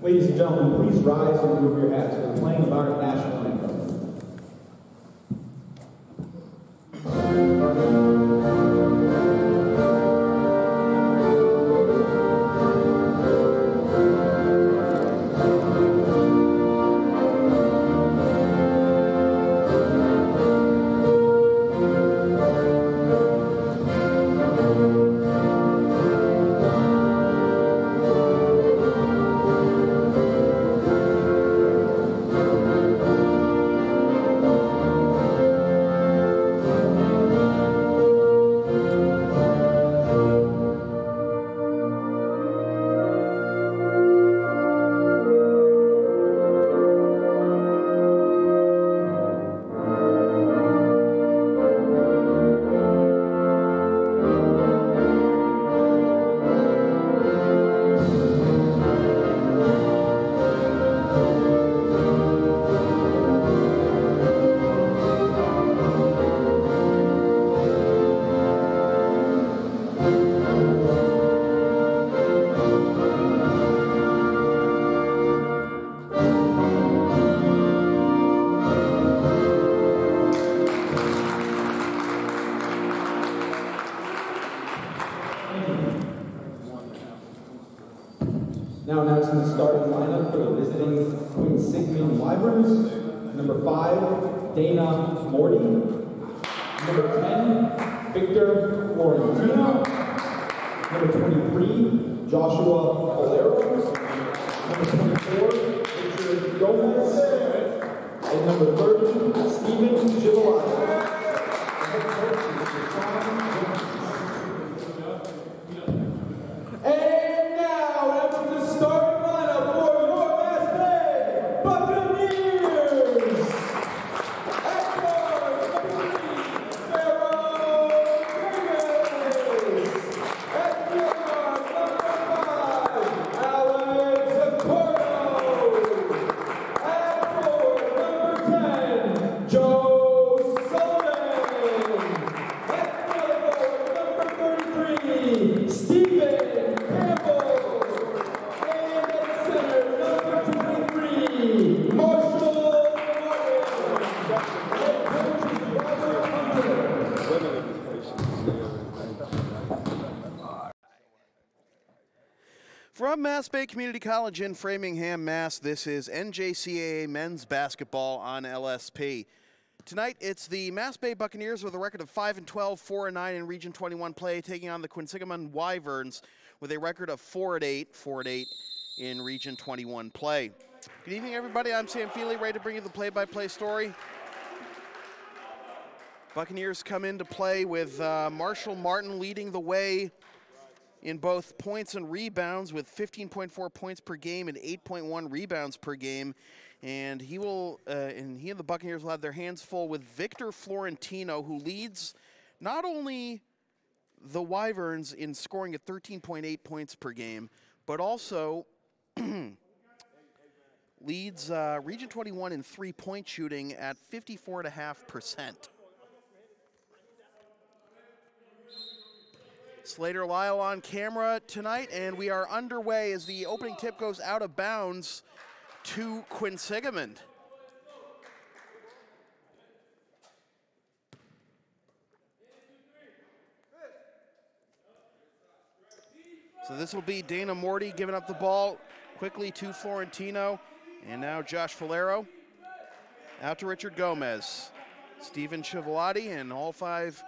Ladies and gentlemen, please rise and remove your hats for the playing of our national anthem. Now announcing the starting lineup for the visiting Quinsigamond Wyverns. Number 5, Dana Morty. Number 10, Victor Florentino. Number 23, Joshua Valero. Number 24, Richard Gomez. And number 30, Stephen Givolati. And now, after the starting lineup for your LSP Buccaneers! At guard, number 3, Pharaoh Davis! At guard, number 5, Alex Accordo! At forward, number 10, Joe Sullivan! At forward, number 33, Stephen From Mass Bay Community College in Framingham, Mass, this is NJCAA men's basketball on LSP. Tonight, it's the Mass Bay Buccaneers with a record of 5-12, 4-9 in Region 21 play, taking on the Quinsigamond Wyverns with a record of 4-8, 4-8 in Region 21 play. Good evening, everybody. I'm Sam Feely, ready to bring you the play-by-play story. Buccaneers come into play with Marshall Martin leading the way in both points and rebounds with 15.4 points per game and 8.1 rebounds per game. And he and the Buccaneers will have their hands full with Victor Florentino, who leads not only the Wyverns in scoring at 13.8 points per game, but also leads Region 21 in three-point shooting at 54.5%. Slater Lyle on camera tonight, and we are underway as the opening tip goes out of bounds to Quinsigamond. So this will be Dana Morty giving up the ball quickly to Florentino, and now Josh Valero out to Richard Gomez. Stephen Civolati, and all 5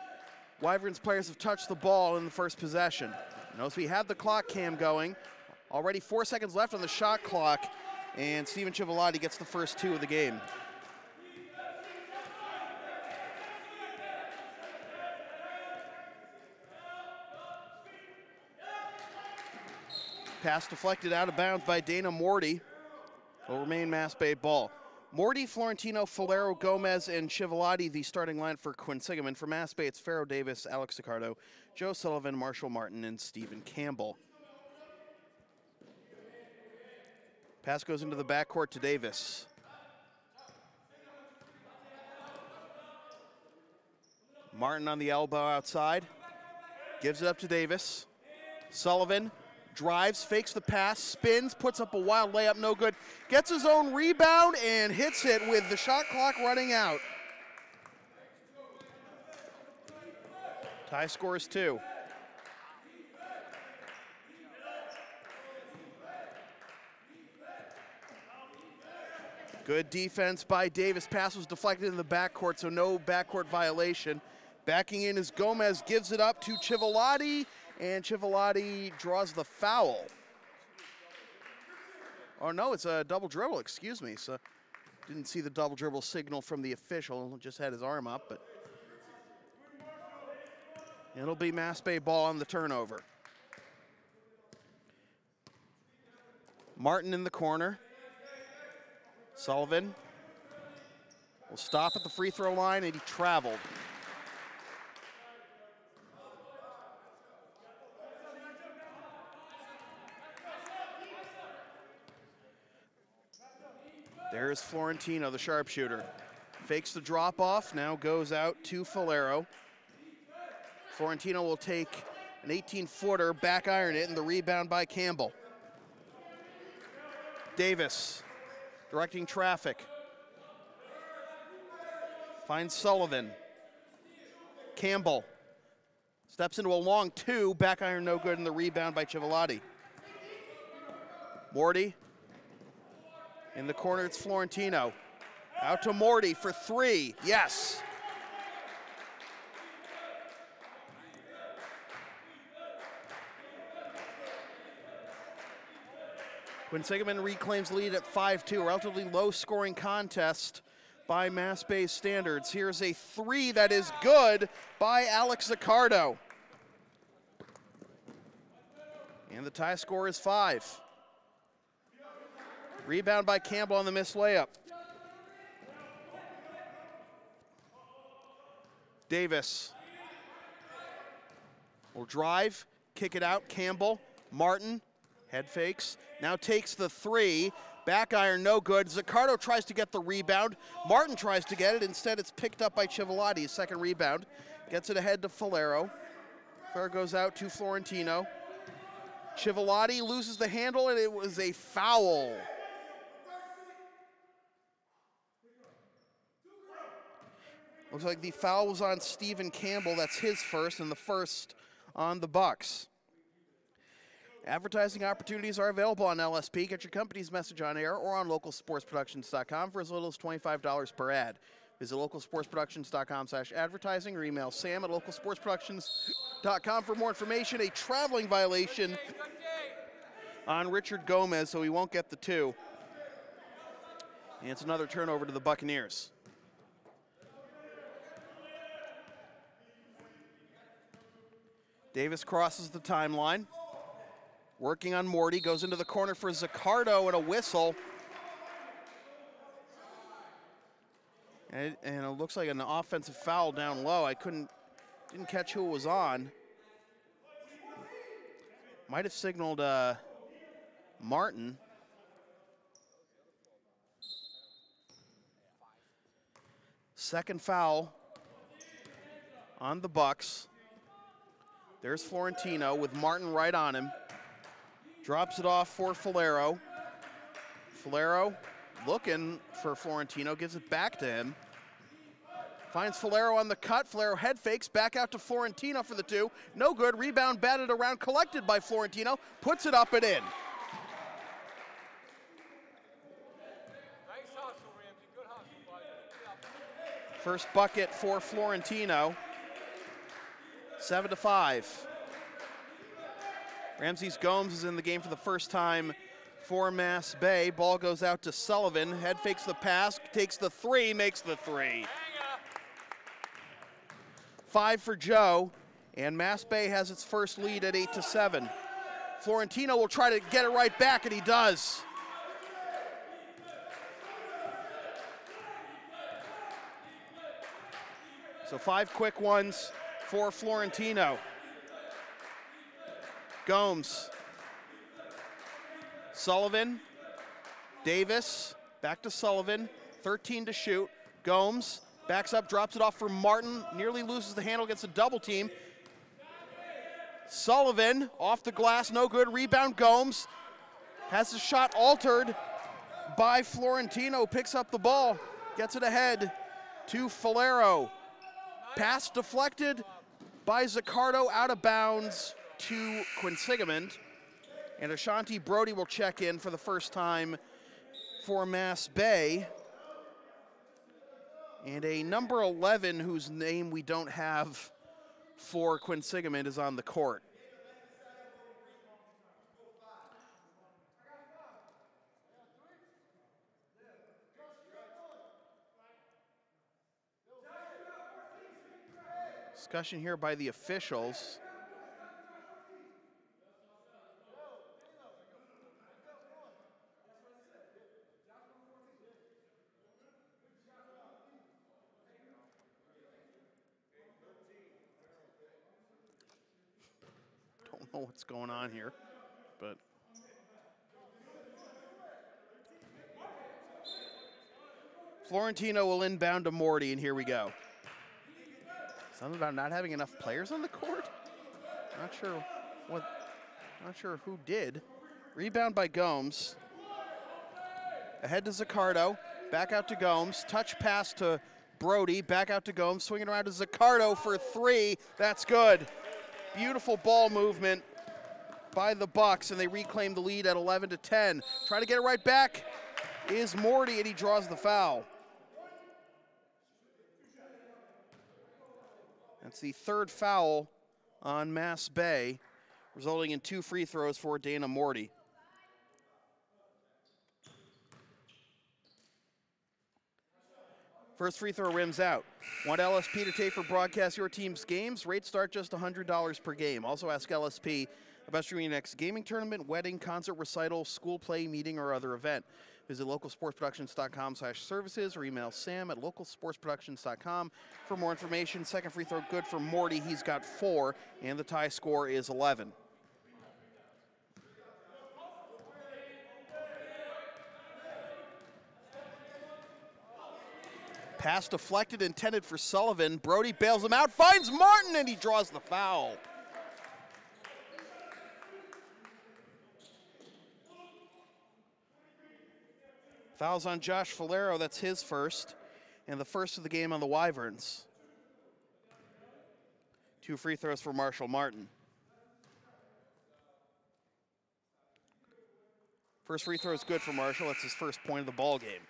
Wyverns players have touched the ball in the first possession. Notice we had the clock cam going. Already 4 seconds left on the shot clock, and Stephen Civolati gets the first 2 of the game. Pass deflected out of bounds by Dana Morty. Will remain Mass Bay ball. Morty, Florentino, Valero, Gomez, and Civolati, the starting line for Quinsigamond. For Mass Bay, it's Pharaoh Davis, Alex Accordo, Joe Sullivan, Marshall Martin, and Stephen Campbell. Pass goes into the backcourt to Davis. Martin on the elbow outside. Gives it up to Davis. Sullivan drives, fakes the pass, spins, puts up a wild layup, no good. Gets his own rebound and hits it with the shot clock running out. Tie score is 2. Good defense by Davis. Pass was deflected in the backcourt, so no backcourt violation. Backing in is Gomez, gives it up to Civilotti, and Civilotti draws the foul. Oh no, it's a double dribble, excuse me. So didn't see the double dribble signal from the official, just had his arm up, but it'll be Mass Bay ball on the turnover. Martin in the corner. Sullivan will stop at the free throw line, and he traveled. There's Florentino, the sharpshooter. Fakes the drop off, now goes out to Falero. Florentino will take an 18-footer, back iron it, and the rebound by Campbell. Davis directing traffic. Finds Sullivan. Campbell steps into a long 2, back iron no good, and the rebound by Civilotti. Morty in the corner, it's Florentino. Out to Morty for 3, yes. Quinsigamond reclaims lead at 5-2, relatively low-scoring contest by Mass Bay standards. Here's a 3 that is good by Alex Zaccardo. And the tie score is 5. Rebound by Campbell on the missed layup. Davis will drive, kick it out, Campbell, Martin, head fakes, now takes the 3, back iron no good. Zaccardo tries to get the rebound, Martin tries to get it, instead it's picked up by Civilotti, his second rebound. Gets it ahead to Falero. Falero goes out to Florentino. Civilotti loses the handle, and it was a foul. Looks like the foul was on Stephen Campbell. That's his first, and the first on the Bucks. Advertising opportunities are available on LSP. Get your company's message on air or on localsportsproductions.com for as little as $25 per ad. Visit localsportsproductions.com/advertising or email sam@localsportsproductions.com for more information. A traveling violation on Richard Gomez, so he won't get the 2. And it's another turnover to the Buccaneers. Davis crosses the timeline. Working on Morty, goes into the corner for Zaccardo and a whistle. And it looks like an offensive foul down low. I didn't catch who it was on. Might have signaled Martin. Second foul on the Bucks. There's Florentino with Martin right on him. Drops it off for Falero. Falero looking for Florentino, gives it back to him. Finds Falero on the cut. Falero head fakes, back out to Florentino for the 2. No good, rebound batted around, collected by Florentino, puts it up and in. Nice hustle, Ramsey, good hustle, buddy. First bucket for Florentino. 7-5. Ramses Gomes is in the game for the first time for Mass Bay. Ball goes out to Sullivan. Head fakes the pass, takes the 3, makes the 3. 5 for Joe, and Mass Bay has its first lead at 8-7. Florentino will try to get it right back, and he does. So 5 quick ones for Florentino. Gomes, Sullivan, Davis, back to Sullivan, 13 to shoot. Gomes backs up, drops it off for Martin, nearly loses the handle, gets a double team. Sullivan off the glass, no good. Rebound Gomes. Has the shot altered by Florentino. Picks up the ball, gets it ahead to Falero. Pass deflected by Zaccardo, out of bounds to Quinsigamond. And Ashanti Brody will check in for the first time for Mass Bay. And a number 11 whose name we don't have for Quinsigamond is on the court. Discussion here by the officials. Don't know what's going on here, but Florentino will inbound to Morty, and here we go. Something about not having enough players on the court? Not sure who did. Rebound by Gomes. Ahead to Zaccardo. Back out to Gomes. Touch pass to Brody. Back out to Gomes. Swinging around to Zaccardo for three. That's good. Beautiful ball movement by the Bucks, and they reclaim the lead at 11-10. Trying to get it right back is Morty, and he draws the foul. That's the third foul on Mass Bay, resulting in 2 free throws for Dana Morty. First free throw rims out. Want LSP to tape or broadcast your team's games? Rates start just $100 per game. Also ask LSP about streaming your next gaming tournament, wedding, concert, recital, school play, meeting, or other event. Visit localsportsproductions.com/services or email sam@localsportsproductions.com for more information. Second free throw good for Morty. He's got 4, and the tie score is 11. Pass deflected, intended for Sullivan. Brody bails him out, finds Martin, and he draws the foul. Foul's on Josh Falero, that's his first, and the first of the game on the Wyverns. 2 free throws for Marshall Martin. First free throw is good for Marshall, that's his first point of the ball game.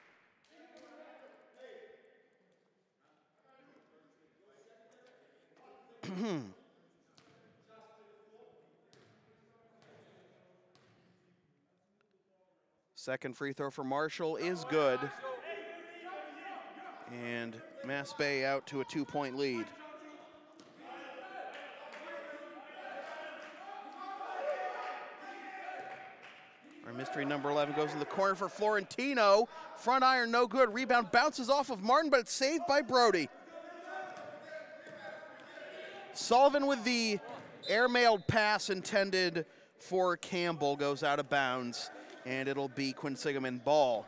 Second free throw for Marshall is good. And Mass Bay out to a 2-point lead. Our mystery number 11 goes in the corner for Florentino. Front iron, no good. Rebound bounces off of Martin, but it's saved by Brody. Sullivan with the air-mailed pass intended for Campbell goes out of bounds, and it'll be Quinsigamond ball.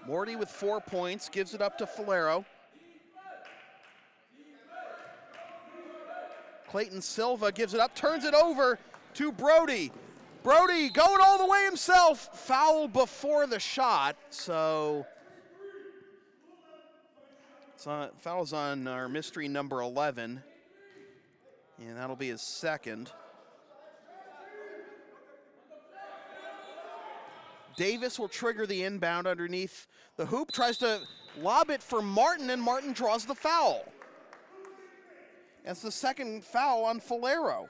Morty with 4 points, gives it up to Falero. Clayton Silva gives it up, turns it over to Brody. Brody going all the way himself. Foul before the shot, so foul's on our mystery number 11, and that'll be his second. Davis will trigger the inbound underneath the hoop, tries to lob it for Martin, and Martin draws the foul. That's the second foul on Falero.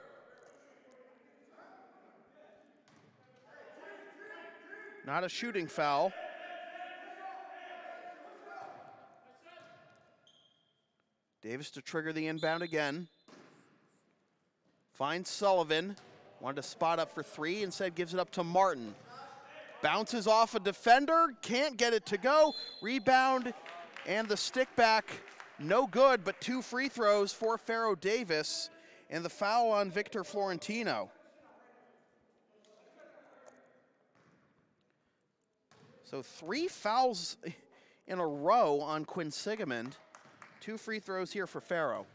Not a shooting foul. Davis to trigger the inbound again. Finds Sullivan. Wanted to spot up for 3, instead gives it up to Martin. Bounces off a defender, can't get it to go. Rebound and the stick back, no good, but 2 free throws for Pharaoh Davis, and the foul on Victor Florentino. So 3 fouls in a row on Quinsigamond. 2 free throws here for Faro.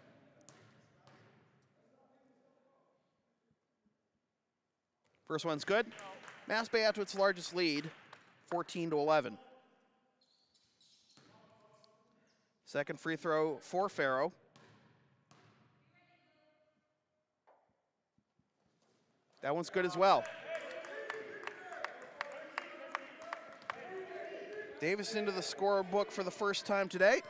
First one's good. Mass Bay out to its largest lead, 14-11. Second free throw for Faro. That one's good as well. Davis into the scorebook for the first time today.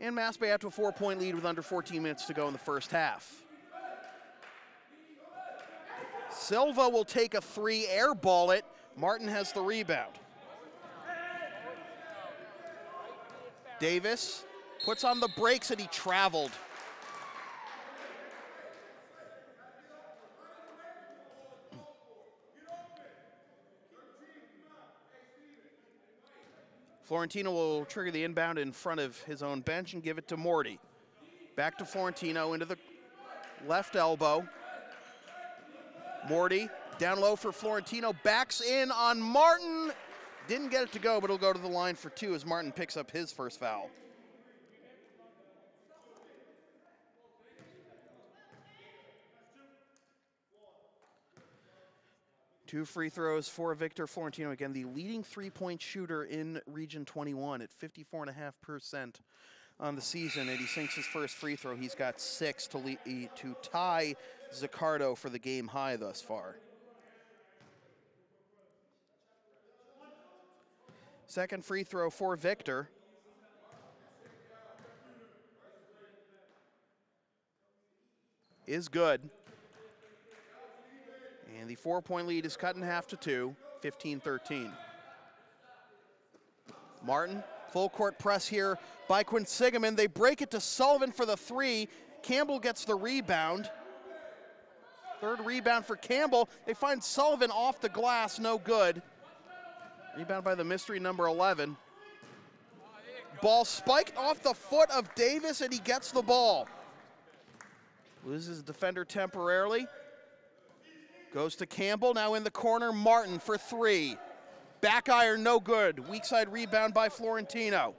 And Mass Bay out to a 4-point lead with under 14 minutes to go in the first half. Silva will take a 3, airball it. Martin has the rebound. Davis puts on the brakes and he traveled. Florentino will trigger the inbound in front of his own bench and give it to Morty. Back to Florentino into the left elbow. Morty down low for Florentino, backs in on Martin. Didn't get it to go, but he'll go to the line for 2 as Martin picks up his first foul. Two free throws for Victor Florentino. Again, the leading 3-point shooter in Region 21 at 54.5% on the season, and he sinks his first free throw. He's got 6 to tie Zaccardo for the game high thus far. Second free throw for Victor. Is good. And the 4-point lead is cut in half to 2, 15-13. Martin, full court press here by Quinsigamond. They break it to Sullivan for the 3. Campbell gets the rebound. Third rebound for Campbell. They find Sullivan off the glass, no good. Rebound by the mystery number 11. Ball spiked off the foot of Davis and he gets the ball. Loses defender temporarily. Goes to Campbell, now in the corner, Martin for 3. Back iron, no good. Weak side rebound by Florentino.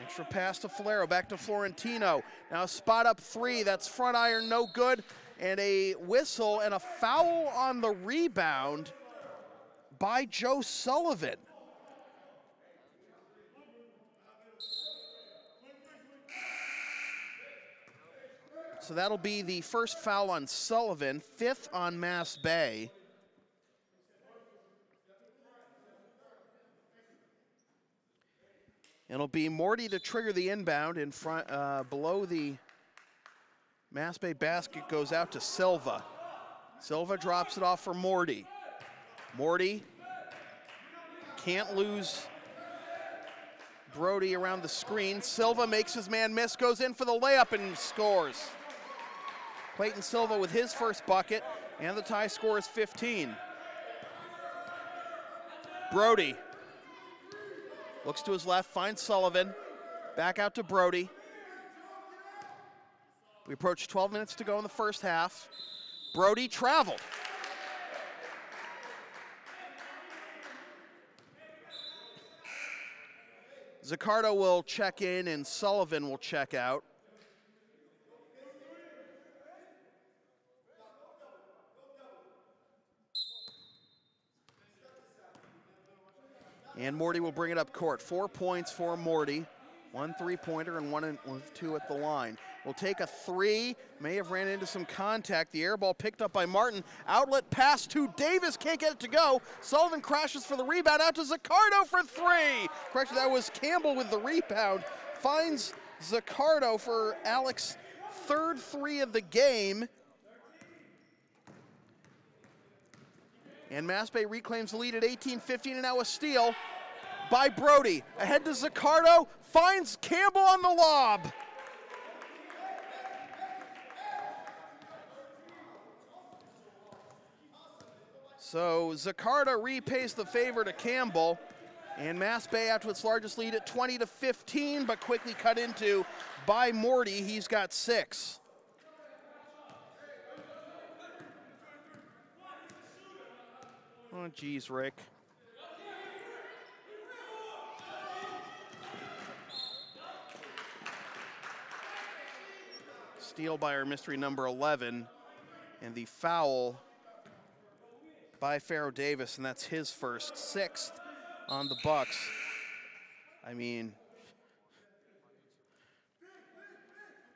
Extra pass to Falero, back to Florentino. Now spot up 3, that's front iron, no good. And a whistle and a foul on the rebound by Joe Sullivan. So that'll be the first foul on Sullivan, 5th on Mass Bay. It'll be Morty to trigger the inbound in front, below the Mass Bay basket, goes out to Silva. Silva drops it off for Morty. Morty can't lose Brody around the screen. Silva makes his man miss, goes in for the layup and scores. Clayton Silva with his first bucket, and the tie score is 15. Brody looks to his left, finds Sullivan. Back out to Brody. We approach 12 minutes to go in the first half. Brody traveled. Zaccardo will check in and Sullivan will check out. And Morty will bring it up court. 4 points for Morty. 1 3-pointer and 1 2 at the line. Will take a 3. May have ran into some contact. The air ball picked up by Martin. Outlet pass to Davis. Can't get it to go. Sullivan crashes for the rebound. Out to Zaccardo for 3. Correction, that was Campbell with the rebound. Finds Zaccardo for Alex's 3rd 3 of the game. And Mass Bay reclaims the lead at 18-15, and now a steal by Brody. Ahead to Zaccardo, finds Campbell on the lob. So Zaccardo repays the favor to Campbell, and Mass Bay out to its largest lead at 20-15, but quickly cut into by Morty. He's got 6. Oh, geez, Rick. Steal by our mystery number 11, and the foul by Pharaoh Davis, and that's his first, 6th on the Bucks. I mean,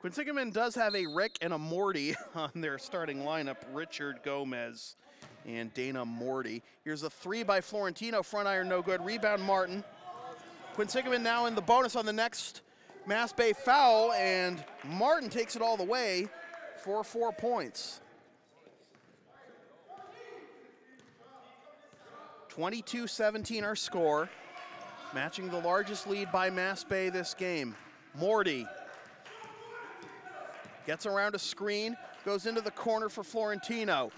Quinsigamond does have a Rick and a Morty on their starting lineup, Richard Gomez and Dana Morty. Here's a 3 by Florentino, front iron, no good. Rebound, Martin. Quinsigamond now in the bonus on the next Mass Bay foul, and Martin takes it all the way for 4 points. 22-17 our score, matching the largest lead by Mass Bay this game. Morty gets around a screen, goes into the corner for Florentino,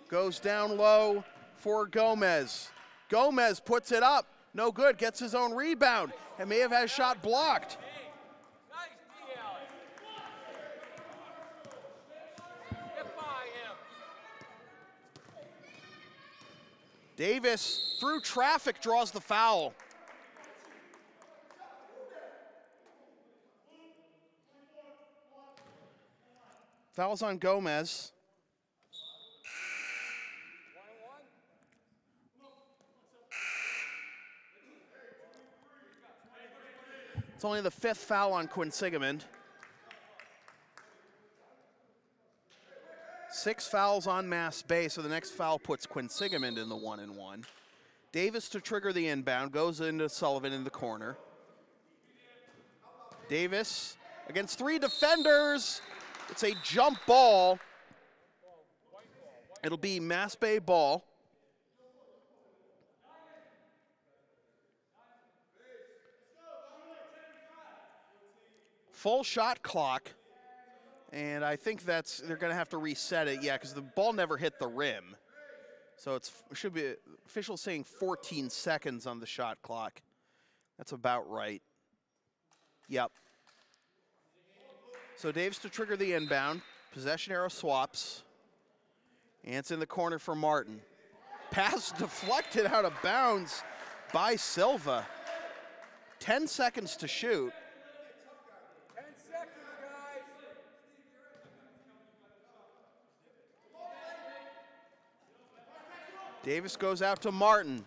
goes down low for Gomez. Gomez puts it up, no good, gets his own rebound, and may have had a shot blocked. Davis, through traffic, draws the foul. Foul's on Gomez. It's only the 5th foul on Quinsigamond. 6 fouls on Mass Bay, so the next foul puts Quinsigamond in the 1-and-1. Davis to trigger the inbound, goes into Sullivan in the corner. Davis against 3 defenders. It's a jump ball. It'll be Mass Bay ball. Full shot clock. And I think they're going to have to reset it, yeah, because the ball never hit the rim. So it should be, officials saying 14 seconds on the shot clock. That's about right. Yep. So Davis to trigger the inbound. Possession arrow swaps. And it's in the corner for Martin. Pass deflected out of bounds by Silva. 10 seconds to shoot. Davis goes out to Martin.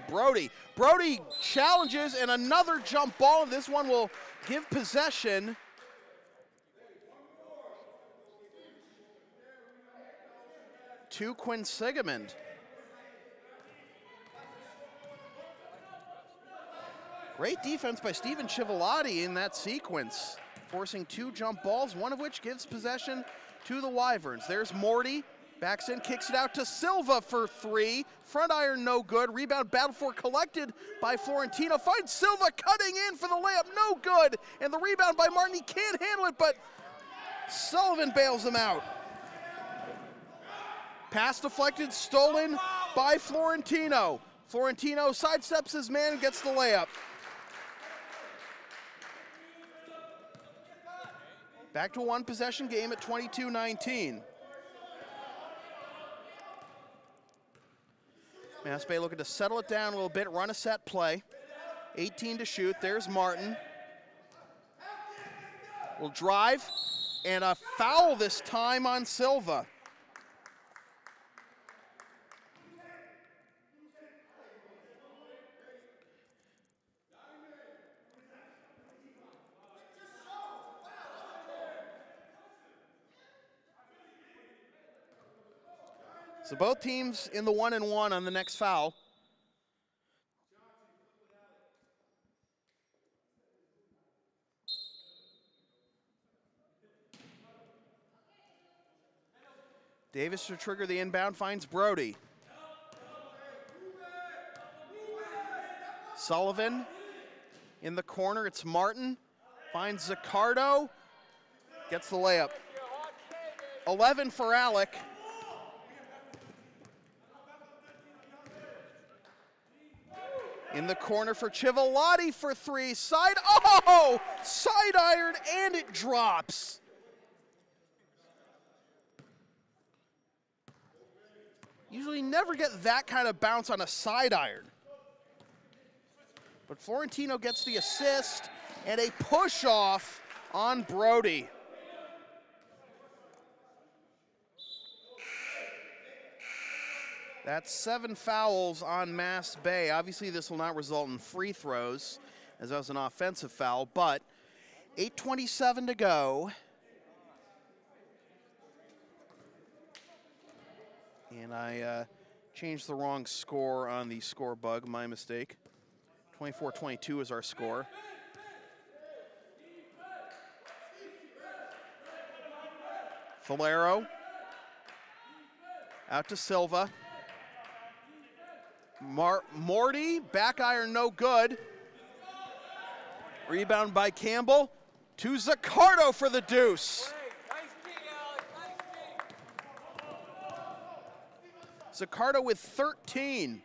Brody. Brody challenges, and another jump ball, and this one will give possession to Quinsigamond. Great defense by Steven Chiavalotti in that sequence, forcing 2 jump balls, one of which gives possession to the Wyverns. There's Morty. Backs in, kicks it out to Silva for 3. Front iron, no good. Rebound battled for, collected by Florentino. Finds Silva cutting in for the layup, no good. And the rebound by Martin, he can't handle it, but Sullivan bails him out. Pass deflected, stolen by Florentino. Florentino sidesteps his man and gets the layup. Back to a 1-possession game at 22-19. Mass Bay looking to settle it down a little bit, run a set play. 18 to shoot, there's Martin. Will drive, and a foul this time on Silva. So both teams in the 1-and-1 on the next foul. Davis to trigger the inbound, finds Brody. Sullivan in the corner, it's Martin. Finds Zaccardo, gets the layup. 11 for Alec. In the corner for Chiavalotti for 3, side iron, and it drops. Usually never get that kind of bounce on a side iron. But Florentino gets the assist and a push off on Brody. That's 7 fouls on Mass Bay. Obviously, this will not result in free throws, as that was an offensive foul, but 8:27 to go. And I changed the wrong score on the score bug, my mistake. 24-22 is our score. Valero. Out to Silva. Morty, back iron no good. Rebound by Campbell. To Zaccardo for the deuce. Zaccardo with 13.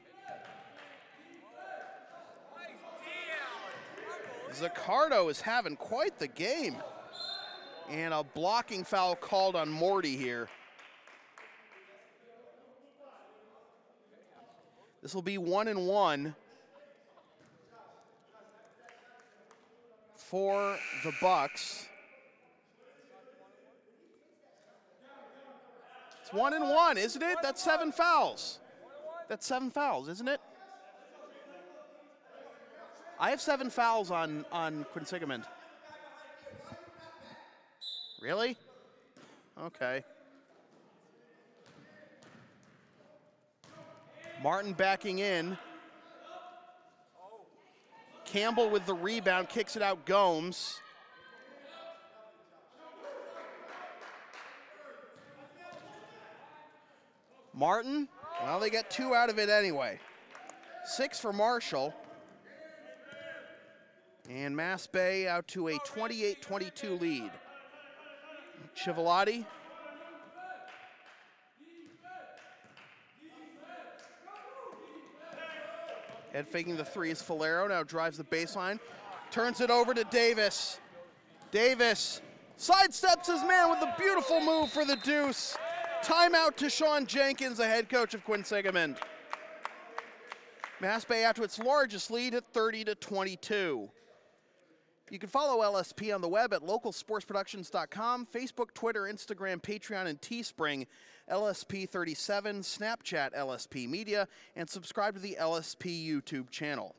Zaccardo is having quite the game. And a blocking foul called on Morty here. This will be 1-1 for the Bucks. It's 1-1, isn't it? That's 7 fouls. That's 7 fouls, isn't it? I have 7 fouls on Quinsigamond. Really? Okay. Martin backing in. Campbell with the rebound, kicks it out Gomes. Martin, well, they get 2 out of it anyway. 6 for Marshall. And Mass Bay out to a 28-22 lead. Chivalati. Head faking the 3 is Valero, now drives the baseline. Turns it over to Davis. Davis sidesteps his man with a beautiful move for the deuce. Timeout to Sean Jenkins, the head coach of Quinsigamond. Mass Bay out to its largest lead at 30-22. You can follow LSP on the web at localsportsproductions.com, Facebook, Twitter, Instagram, Patreon, and Teespring, LSP37, Snapchat, LSP Media, and subscribe to the LSP YouTube channel.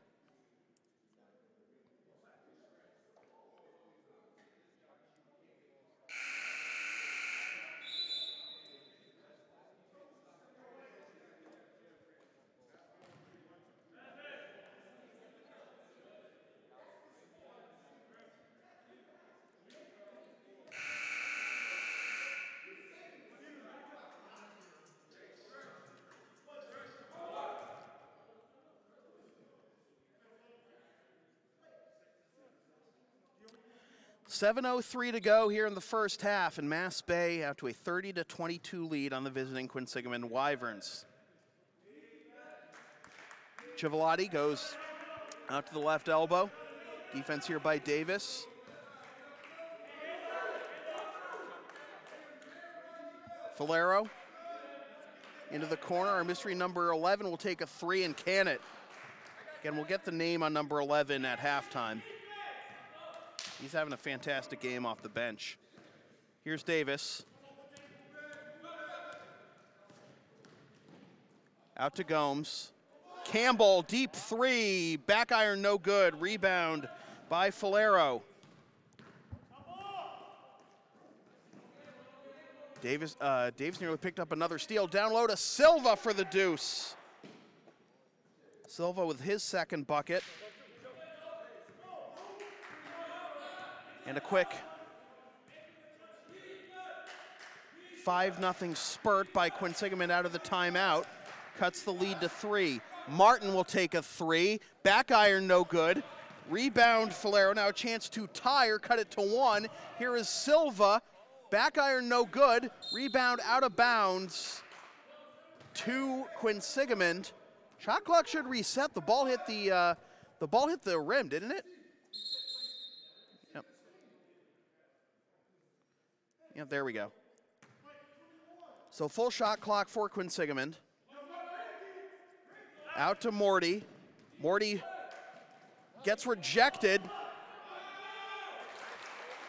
.7:03 to go here in the first half, and Mass Bay out to a 30-22 lead on the visiting Quinsigamond Wyverns. Chivalati goes out to the left elbow. Defense here by Davis. Valero into the corner. Our mystery number 11 will take a 3 and can it. Again, we'll get the name on number 11 at halftime. He's having a fantastic game off the bench. Here's Davis. Out to Gomes. Campbell, deep 3. Back iron, no good. Rebound by Valero. Davis nearly picked up another steal. Down low to Silva for the deuce. Silva with his second bucket. And a quick 5-0 spurt by Quinsigamond out of the timeout. Cuts the lead to 3. Martin will take a 3. Back iron, no good. Rebound, Valero. Now a chance to tie or cut it to 1. Here is Silva. Back iron, no good. Rebound out of bounds to Quinsigamond. Shot clock should reset. The ball hit the rim, didn't it? Yep, there we go. So full shot clock for Quinsigamond. Out to Morty. Morty gets rejected,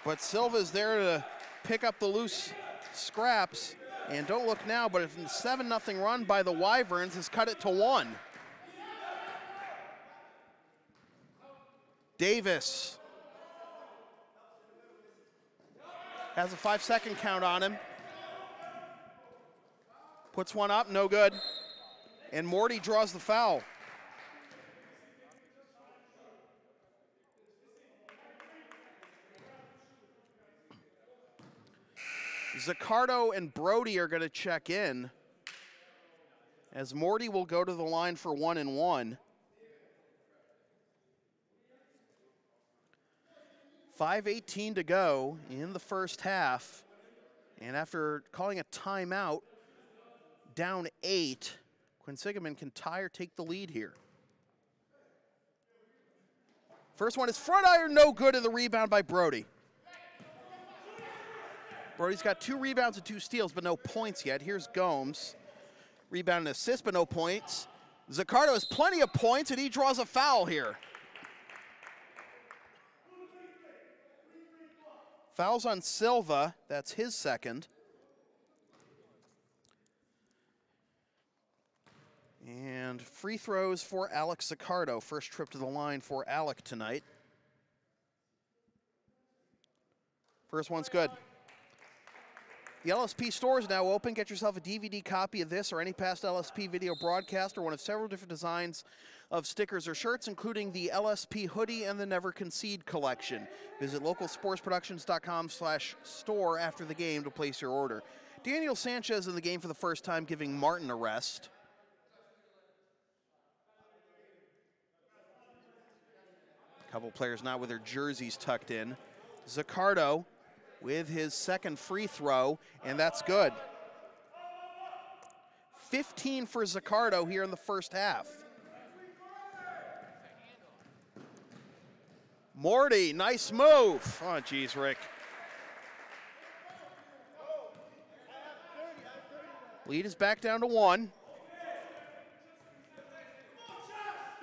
but Silva's there to pick up the loose scraps. And don't look now, but a 7-0 run by the Wyverns has cut it to 1. Davis has a 5-second count on him. Puts one up, no good. And Morty draws the foul. Zaccardo and Brody are going to check in, as Morty will go to the line for 1-1. 5:18 to go in the first half. And after calling a timeout, down 8, Quinsigamond can tie or take the lead here. First one is front iron, no good, and the rebound by Brody. Brody's got 2 rebounds and 2 steals, but no points yet. Here's Gomes. Rebound and assist, but no points. Zaccardo has plenty of points, and he draws a foul here. Fouls on Silva. That's his second. And free throws for Alex Zaccardo. First trip to the line for Alec tonight. First one's good. The LSP store is now open. Get yourself a DVD copy of this or any past LSP video broadcast or one of several different designs of stickers or shirts, including the LSP hoodie and the Never Concede collection. Visit localsportsproductions.com/store after the game to place your order. Daniel Sanchez in the game for the first time, giving Martin a rest. A couple players now with their jerseys tucked in. Zaccardo with his second free throw, and that's good. 15 for Zaccardo here in the first half. Morty, nice move. Oh, geez, Rick. Lead is back down to 1.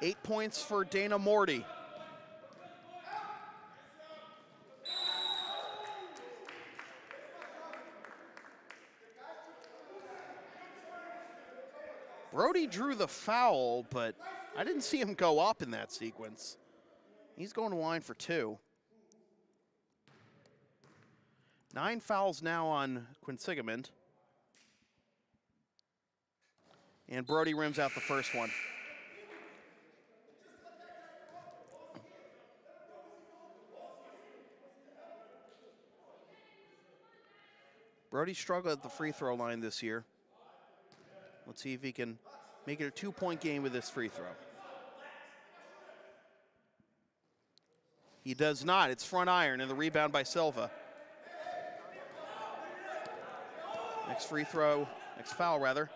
8 points for Dana Morty. Brody drew the foul, but I didn't see him go up in that sequence. He's going to line for 2. 9 fouls now on Quinsigamond. And Brody rims out the first one. Brody struggled at the free throw line this year. Let's see if he can make it a 2-point game with this free throw. He does not. It's front iron, and the rebound by Silva. Next foul rather,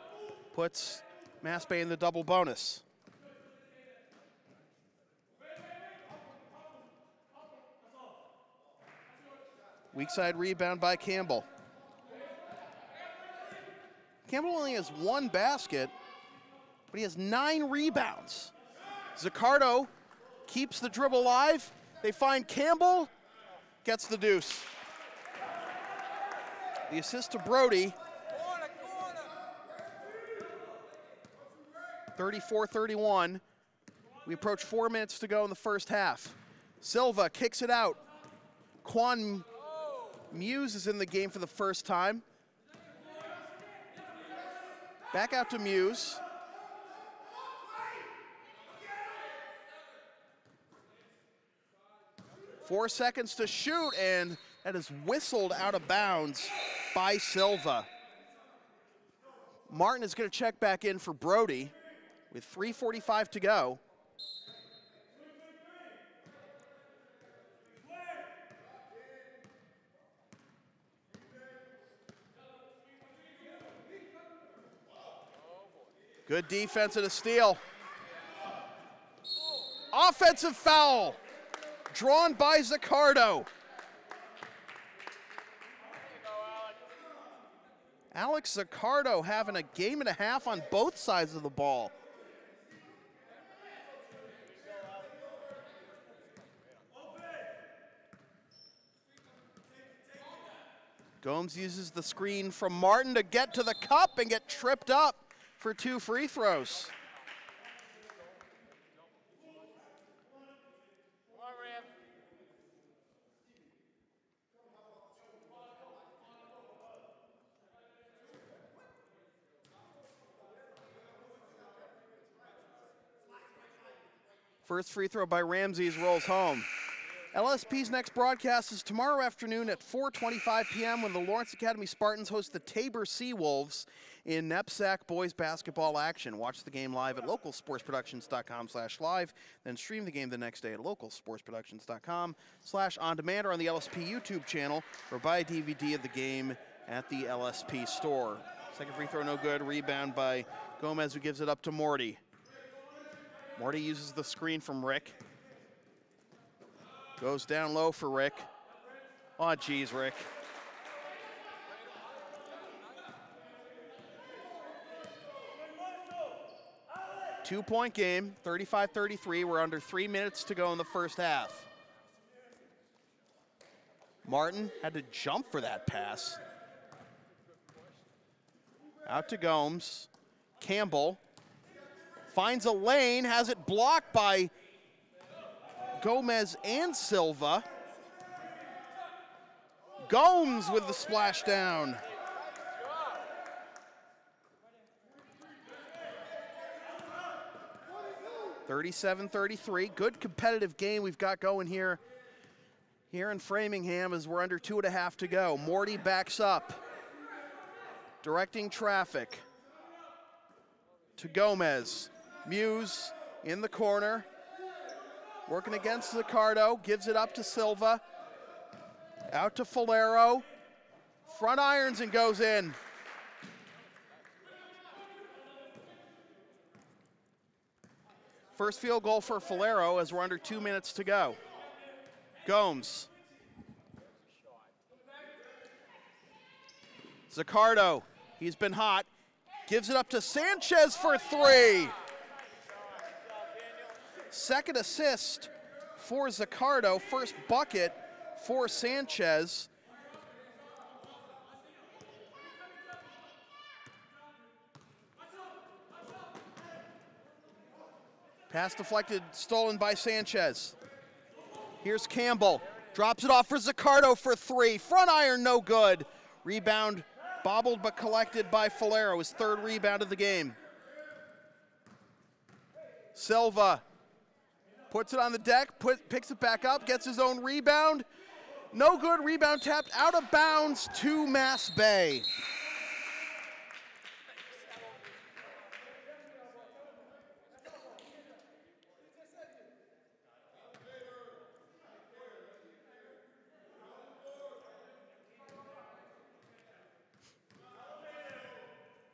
puts Mass Bay in the double bonus. Weak side rebound by Campbell. Campbell only has 1 basket, but he has 9 rebounds. Zaccardo keeps the dribble alive. They find Campbell, gets the deuce. The assist to Brody. 34-31. We approach 4 minutes to go in the first half. Silva kicks it out. Quan Muse is in the game for the first time. Back out to Muse. Four seconds to shoot, and that is whistled out of bounds by Silva. Martin is going to check back in for Brody with 3:45 to go. Good defense and a steal. Offensive foul drawn by Zaccardo. Alex Zaccardo having a game and a half on both sides of the ball. Gomes uses the screen from Martin to get to the cup and get tripped up for 2 free throws. First free throw by Ramses rolls home. LSP's next broadcast is tomorrow afternoon at 4:25 p.m. when the Lawrence Academy Spartans host the Tabor Seawolves in NEPSAC boys basketball action. Watch the game live at localsportsproductions.com/live, then stream the game the next day at localsportsproductions.com/on-demand or on the LSP YouTube channel, or buy a DVD of the game at the LSP store. Second free throw no good. Rebound by Gomez, who gives it up to Morty. Morty uses the screen from Rick. Goes down low for Rick. Oh, geez, Rick. Two-point game, 35-33. We're under 3 minutes to go in the first half. Martin had to jump for that pass. Out to Gomes. Campbell finds a lane, has it blocked by Gomez and Silva. Gomes with the splashdown. (37-33). Good competitive game we've got going here in Framingham as we're under 2.5 to go. Morty backs up, directing traffic to Gomez. Muse in the corner. Working against Zaccardo, gives it up to Silva. Out to Falero. Front irons and goes in. First field goal for Falero as we're under 2 minutes to go. Gomes. Zaccardo, he's been hot. Gives it up to Sanchez for 3. Second assist for Zaccardo, first bucket for Sanchez. Pass deflected, stolen by Sanchez. Here's Campbell, drops it off for Zaccardo for 3. Front iron, no good. Rebound, bobbled but collected by Falero, his 3rd rebound of the game. Silva puts it on the deck, picks it back up, gets his own rebound. No good, rebound tapped out of bounds to Mass Bay.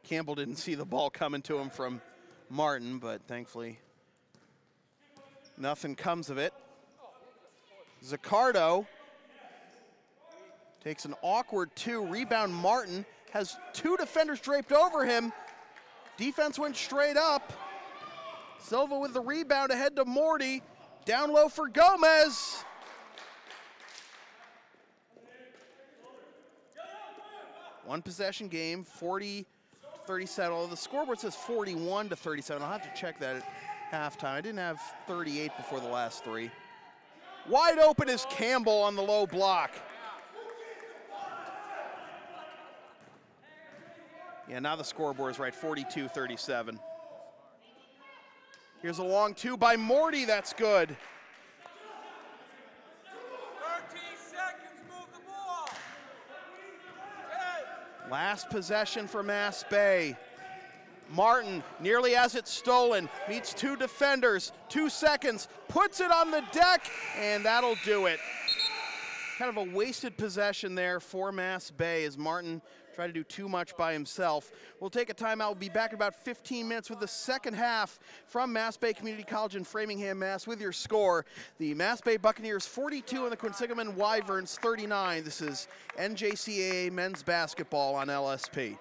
Campbell didn't see the ball coming to him from Martin, but thankfully nothing comes of it. Zaccardo takes an awkward 2. Rebound Martin, has 2 defenders draped over him. Defense went straight up. Silva with the rebound ahead to Morty. Down low for Gomez. One possession game, 40-37. Although the scoreboard says 41-37. I'll have to check that at halftime. I didn't have 38 before the last 3. Wide open is Campbell on the low block. Yeah, now the scoreboard is right, 42-37. Here's a long 2 by Morty, that's good. 13 seconds, move the ball. Last possession for Mass Bay. Martin nearly has it stolen, meets 2 defenders, 2 seconds, puts it on the deck, and that'll do it. Kind of a wasted possession there for Mass Bay as Martin tried to do too much by himself. We'll take a timeout. We'll be back in about 15 minutes with the second half from Mass Bay Community College in Framingham, Mass. With your score, the Mass Bay Buccaneers 42 and the Quinsigamond Wyverns 39. This is NJCAA men's basketball on LSP.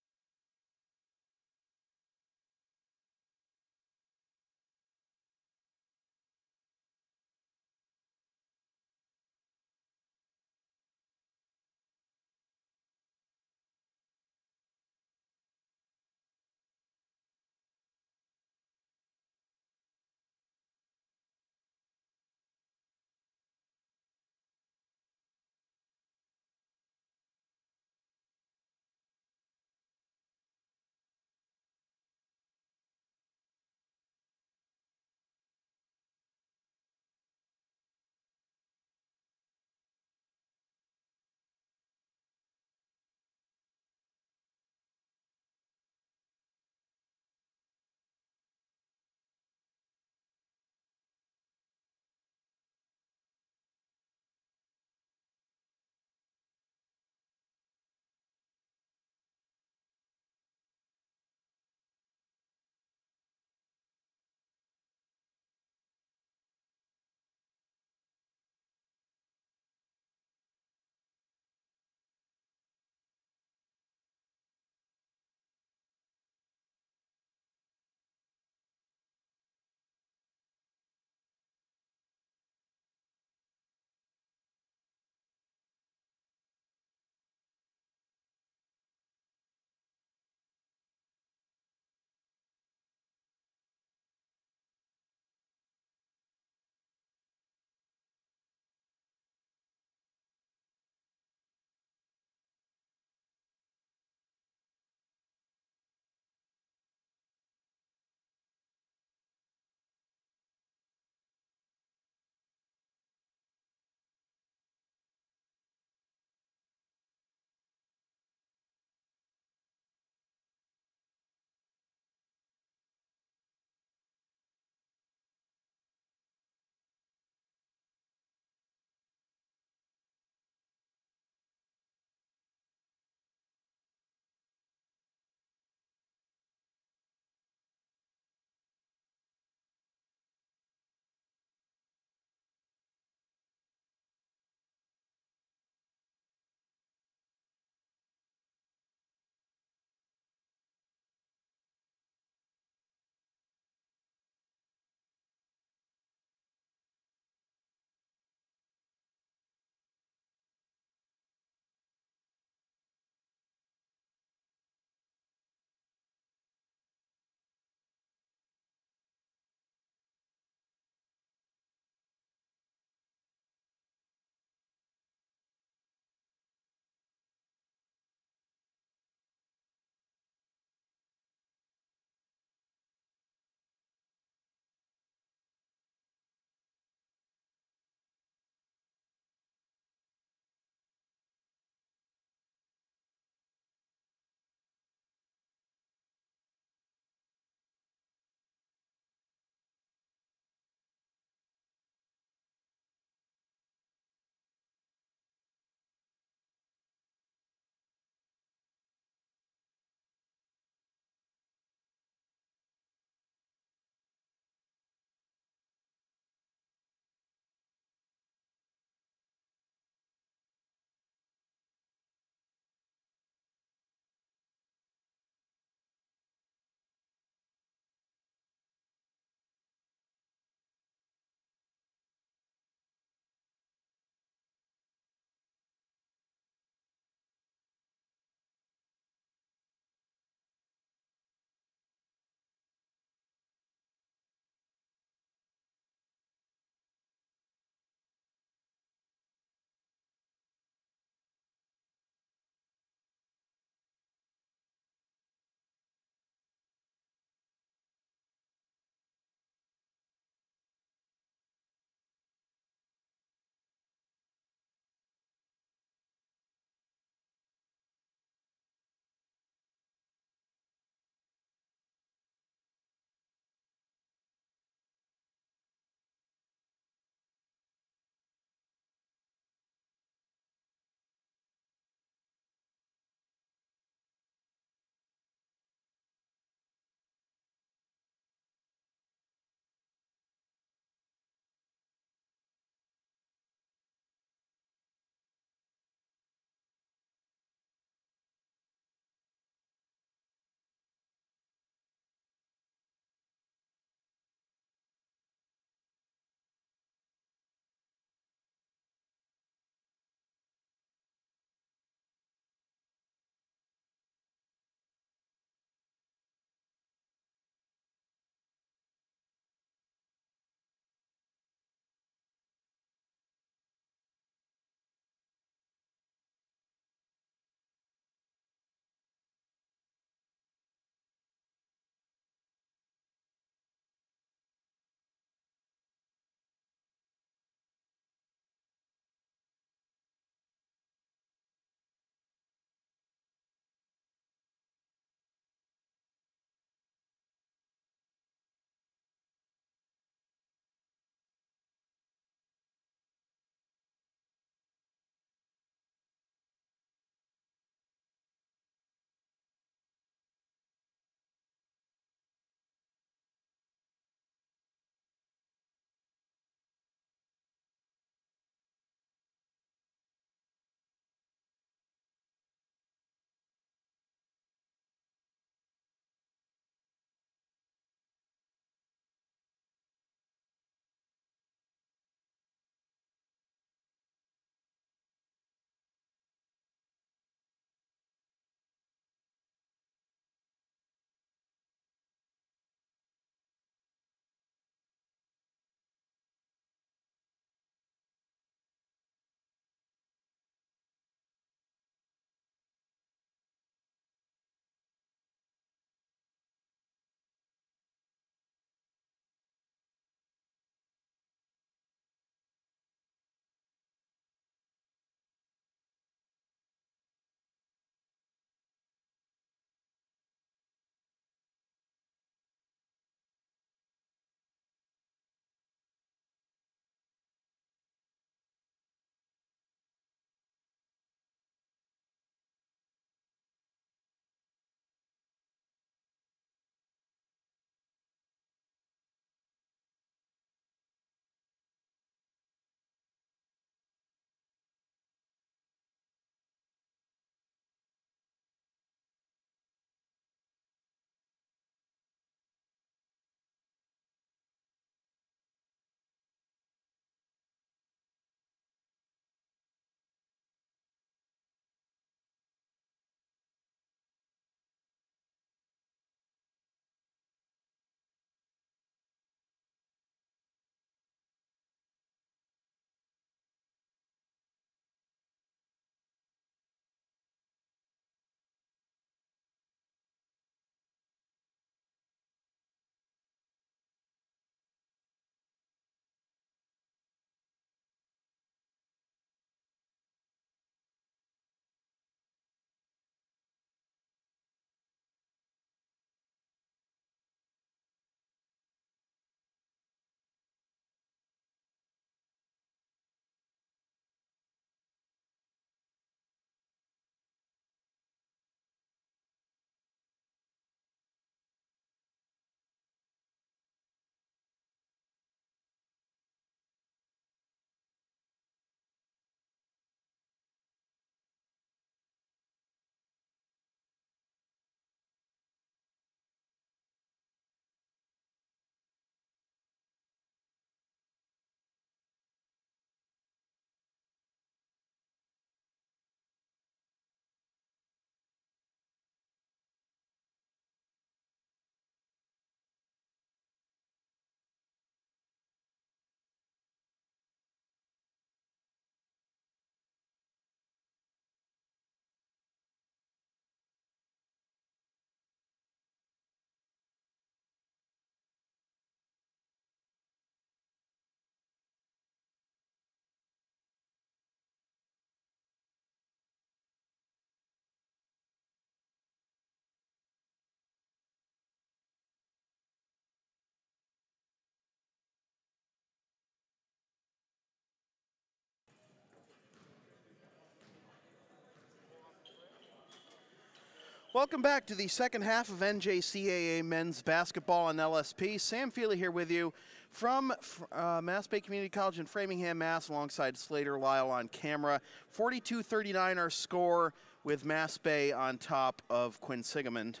Welcome back to the second half of NJCAA men's basketball on LSP. Sam Feely here with you from Mass Bay Community College in Framingham, Mass, alongside Slater Lyle on camera. 42-39 our score, with Mass Bay on top of Quinsigamond.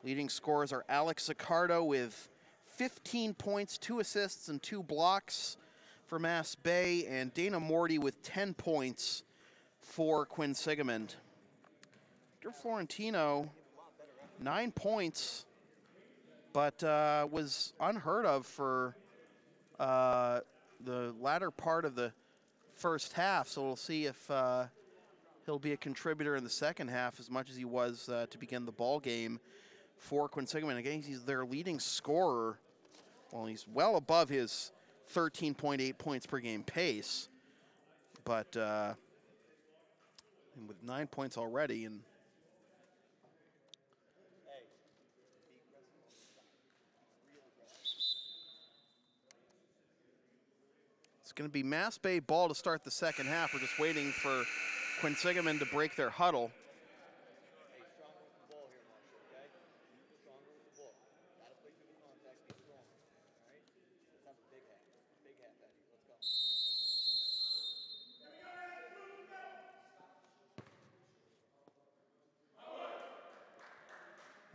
Leading scorers are Alex Zaccardo with 15 points, 2 assists, and 2 blocks for Mass Bay, and Dana Morty with 10 points for Quinsigamond. Victor Florentino, 9 points, but was unheard of for the latter part of the first half, so we'll see if he'll be a contributor in the second half as much as he was to begin the ball game for Quinsigamond. Again, he's their leading scorer. Well, he's well above his 13.8 points per game pace, but and with 9 points already, and it's going to be Mass Bay ball to start the second half. We're just waiting for Quinsigamond to break their huddle.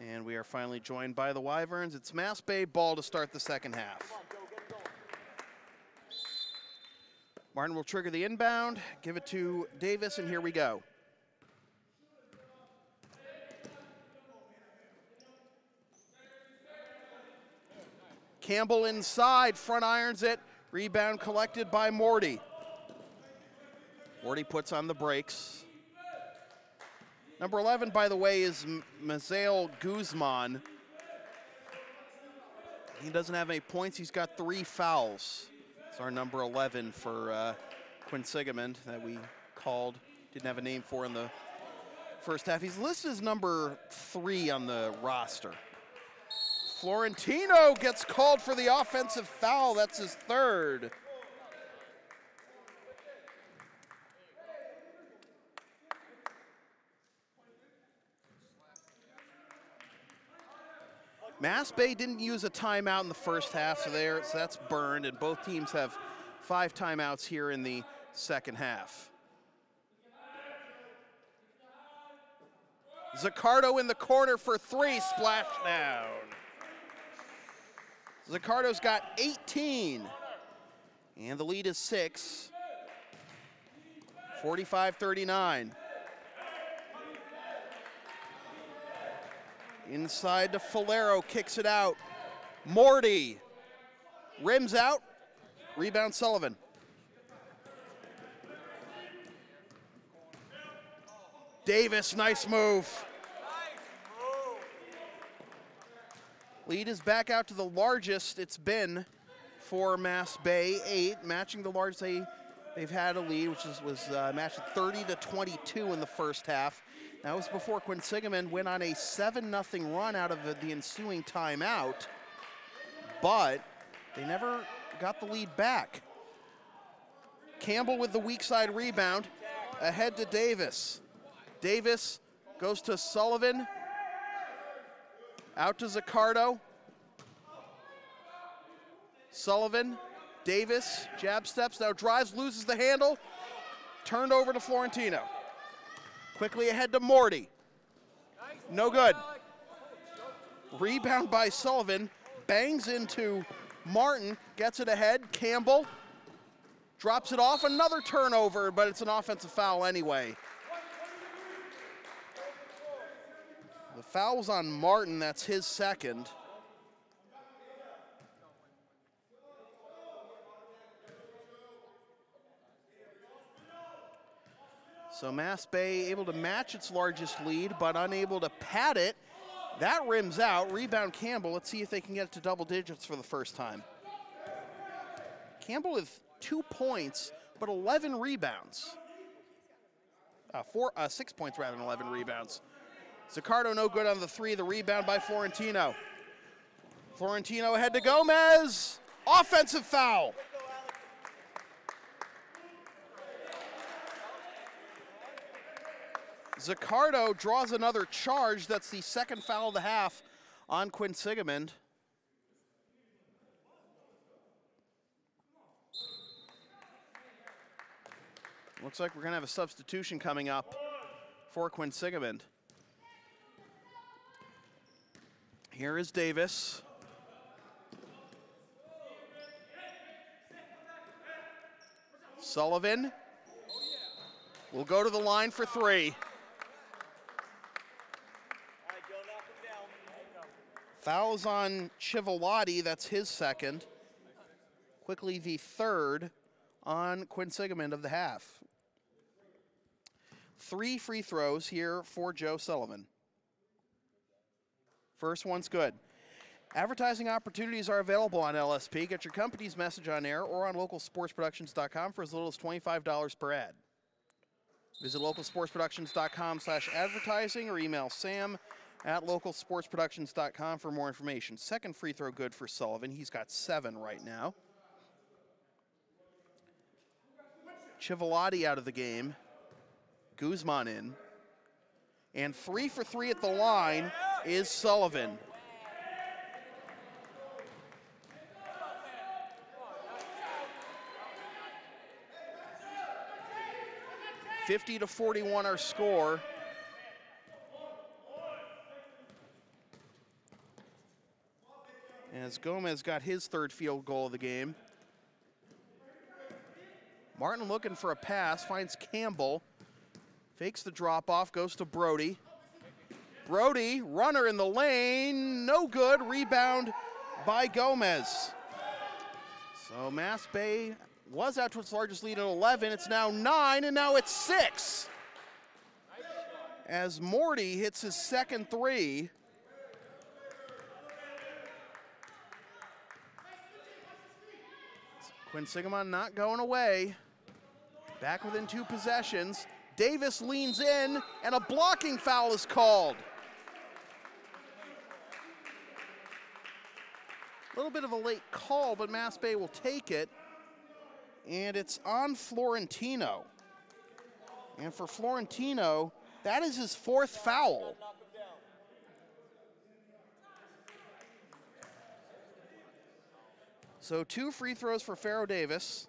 And we are finally joined by the Wyverns. It's Mass Bay ball to start the second half. Martin will trigger the inbound, give it to Davis, and here we go. Campbell inside, front irons it. Rebound collected by Morty. Morty puts on the brakes. Number 11, by the way, is Mazael Guzman. He doesn't have any points. He's got 3 fouls. It's our number 11 for Quinsigamond that we called, didn't have a name for in the first half. He's listed as number 3 on the roster. Florentino gets called for the offensive foul. That's his 3rd. Mass Bay didn't use a timeout in the first half, so that's burned, and both teams have 5 timeouts here in the second half. Zaccardo in the corner for 3, splash down. Zaccardo's got 18, and the lead is 6, 45-39. Inside to Falero, kicks it out. Morty rims out, rebound Sullivan. Davis, nice move. Lead is back out to the largest it's been for Mass Bay, 8, matching the largest they've had a lead, which was matched at 30-22 in the first half. That was before Quinsigamond went on a 7-0 run out of the ensuing timeout, but they never got the lead back. Campbell with the weak side rebound, ahead to Davis. Davis goes to Sullivan, out to Zaccardo. Sullivan, Davis, jab steps, now drives, loses the handle, turned over to Florentino. Quickly ahead to Morty. No good. Rebound by Sullivan, bangs into Martin, gets it ahead. Campbell drops it off, another turnover, but it's an offensive foul anyway. The foul's on Martin, that's his 2nd. So Mass Bay able to match its largest lead, but unable to pad it. That rims out, rebound Campbell. Let's see if they can get it to double digits for the first time. Campbell with 2 points, but 11 rebounds. 6 points rather than 11 rebounds. Zaccardo no good on the 3, the rebound by Florentino. Florentino ahead to Gomez, offensive foul. Zaccardo draws another charge. That's the second foul of the half on Quinsigamond. Looks like we're going to have a substitution coming up for Quinsigamond. Here is Davis. Sullivan will go to the line for three. Fouls on Chivalati, that's his second. Quickly the third on Quinsigamond of the half. 3 free throws here for Joe Sullivan. First one's good. Advertising opportunities are available on LSP. Get your company's message on air or on localsportsproductions.com for as little as $25 per ad. Visit localsportsproductions.com/advertising or email sam@localsportsproductions.com for more information. Second free throw good for Sullivan. He's got 7 right now. Chivalati out of the game. Guzman in. And 3 for 3 at the line is Sullivan. (50-41) our score. As Gomez got his third field goal of the game. Martin looking for a pass, finds Campbell. Fakes the drop off, goes to Brody. Brody, runner in the lane, no good. Rebound by Gomez. So Mass Bay was out to its largest lead at 11. It's now 9, and now it's 6. As Morty hits his second three. Quinsigamond not going away. Back within 2 possessions. Davis leans in, and a blocking foul is called. A little bit of a late call, but Mass Bay will take it. And it's on Florentino. And for Florentino, that is his 4th foul. So 2 free throws for Pharaoh Davis.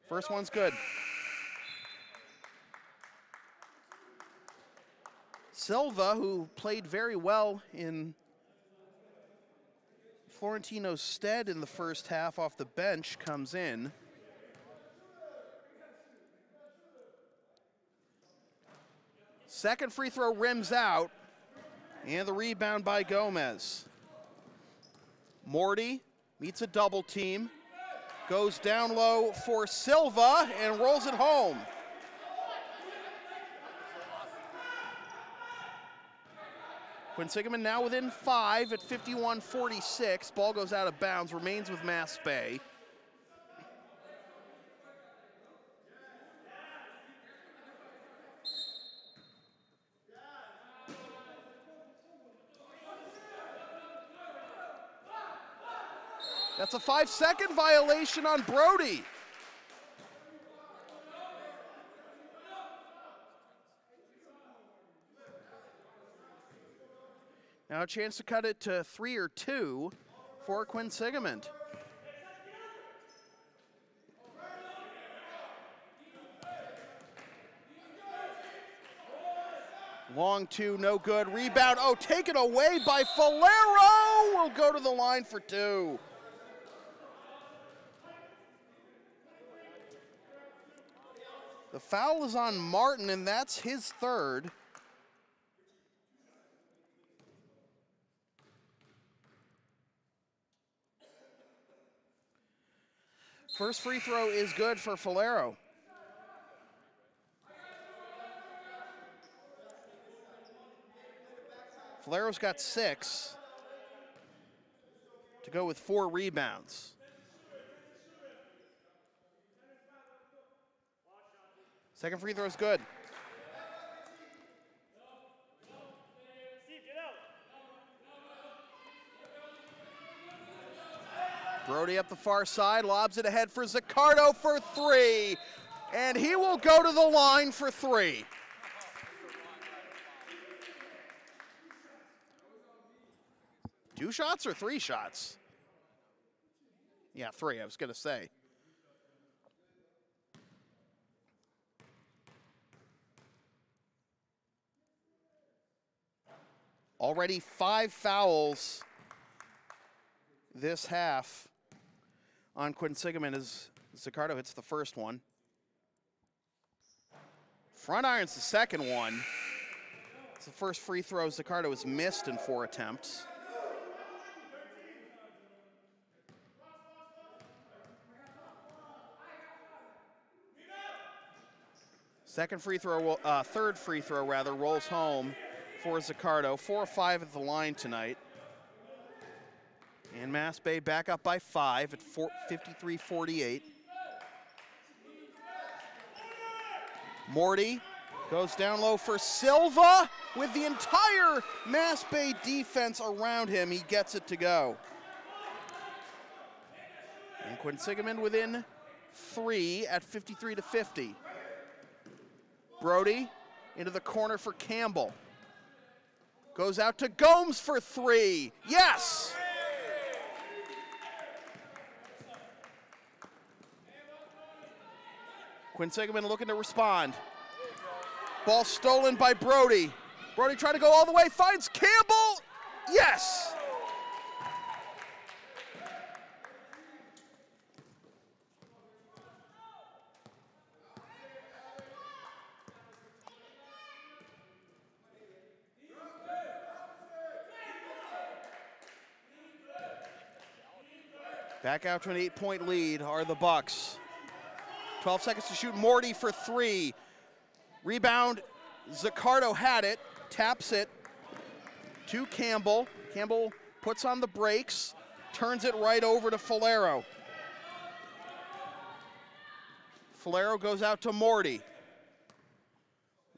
First one's good. Silva, who played very well in Florentino's stead in the first half off the bench, comes in. Second free throw rims out, and the rebound by Gomez. Morty meets a double team, goes down low for Silva and rolls it home. Quinsigamond now within 5 at 51-46. Ball goes out of bounds, remains with Mass Bay. That's a 5-second violation on Brody. Now a chance to cut it to 3 or 2 for Quinsigamond. Long 2, no good. Rebound, oh, taken away by Falero. Will go to the line for 2. The foul is on Martin, and that's his 3rd. First free throw is good for Falero. Falero's got 6 to go with 4 rebounds. Second free throw is good. Brody up the far side, lobs it ahead for Zaccardo for 3. And he will go to the line for 3. Two shots or 3 shots? Yeah, 3, I was going to say. Already 5 fouls this half on Quinsigamond as Zaccardo hits the first one. Front iron's the second one. It's the first free throw Zaccardo has missed in 4 attempts. Third free throw rather, rolls home for Zaccardo. 4 of 5 at the line tonight. And Mass Bay back up by 5 at 53-48. Morty goes down low for Silva with the entire Mass Bay defense around him. He gets it to go. And Quinsigamond within 3 at 53-50. Brody into the corner for Campbell. Goes out to Gomes for 3. Yes! Quinsigamond looking to respond. Ball stolen by Brody. Brody trying to go all the way, finds Campbell. Yes! Back out to an 8-point lead are the Bucks. 12 seconds to shoot. Morty for 3. Rebound. Zaccardo had it. Taps it to Campbell. Campbell puts on the brakes. Turns it right over to Falero. Falero goes out to Morty.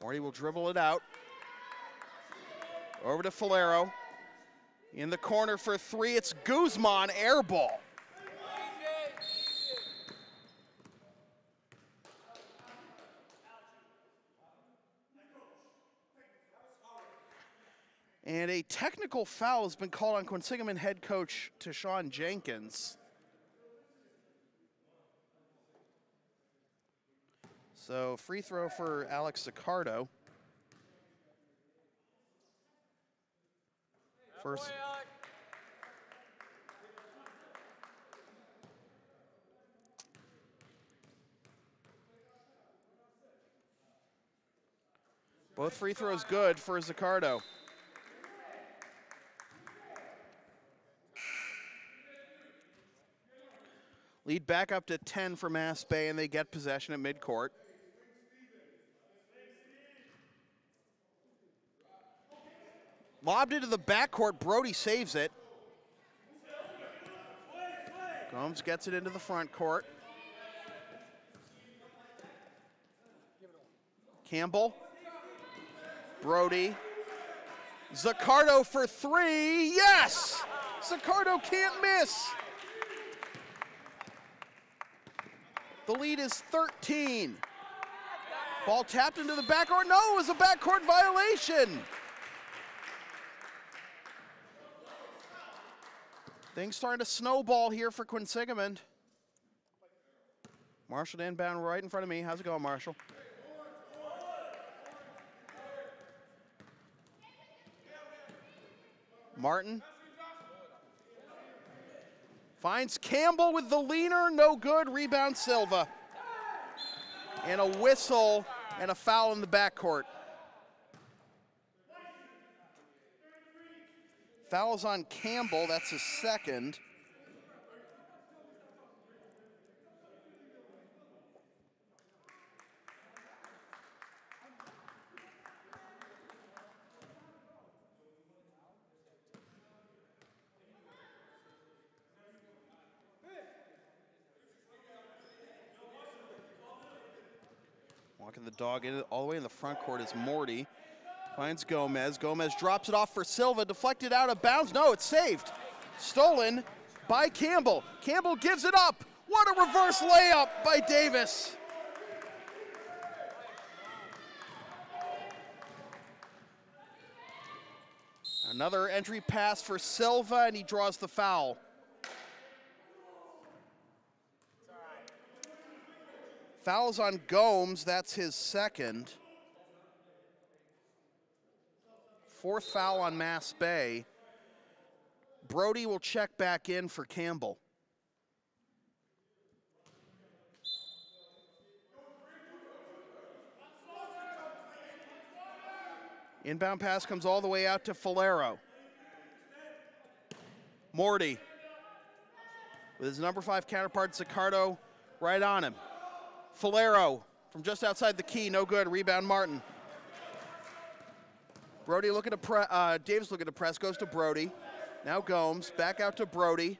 Morty will dribble it out. Over to Falero. In the corner for 3. It's Guzman. Air ball. And a technical foul has been called on Quinsigamond head coach Tashawn Jenkins. So free throw for Alex Zaccardo. First. Both free throws good for Zaccardo. Lead back up to 10 for Mass Bay, and they get possession at midcourt. Lobbed into the backcourt. Brody saves it. Gomes gets it into the front court. Campbell. Brody. Zaccardo for 3. Yes! Zaccardo can't miss. The lead is 13. Ball tapped into the backcourt. No, it was a backcourt violation. Things starting to snowball here for Quinsigamond. Marshall to inbound right in front of me. How's it going, Marshall? Martin. Finds Campbell with the leaner, no good. Rebound Silva. And a whistle and a foul in the backcourt. Foul's on Campbell, that's his second. Walking the dog in all the way in the front court is Morty. Finds Gomez. Gomez drops it off for Silva. Deflected out of bounds. No, it's saved. Stolen by Campbell. Campbell gives it up. What a reverse layup by Davis. Another entry pass for Silva, and he draws the foul. Fouls on Gomes, that's his second. Fourth foul on Mass Bay. Brody will check back in for Campbell. Inbound pass comes all the way out to Falero. Morty with his number 5 counterpart, Zaccardo, right on him. Falero from just outside the key, no good. Rebound Martin. Brody looking to press. Davis looking to press, goes to Brody. Now Gomes back out to Brody.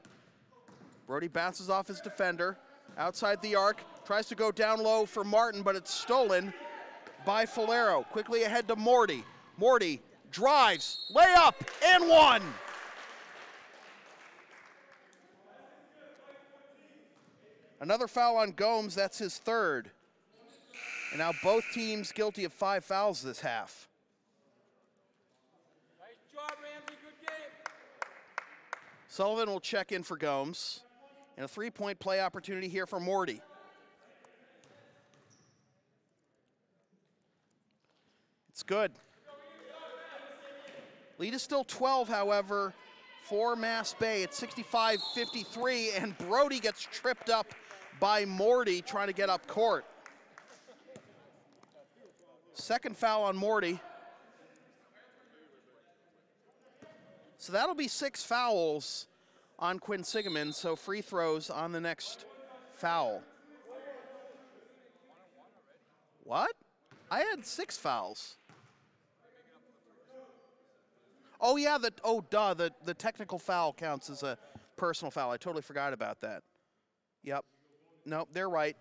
Brody bounces off his defender outside the arc, tries to go down low for Martin, but it's stolen by Falero. Quickly ahead to Morty. Morty drives, layup, and one. Another foul on Gomes, that's his third. And now both teams guilty of 5 fouls this half. Nice job, Ramsey. Good game. Sullivan will check in for Gomes. And a 3-point play opportunity here for Morty. It's good. Lead is still 12, however, for Mass Bay. It's 65-53, and Brody gets tripped up by Morty trying to get up court. Second foul on Morty. So that'll be 6 fouls on Quinsigamond, so free throws on the next foul. What? I had 6 fouls. Oh yeah, the technical foul counts as a personal foul. I totally forgot about that. Yep. Nope, they're right.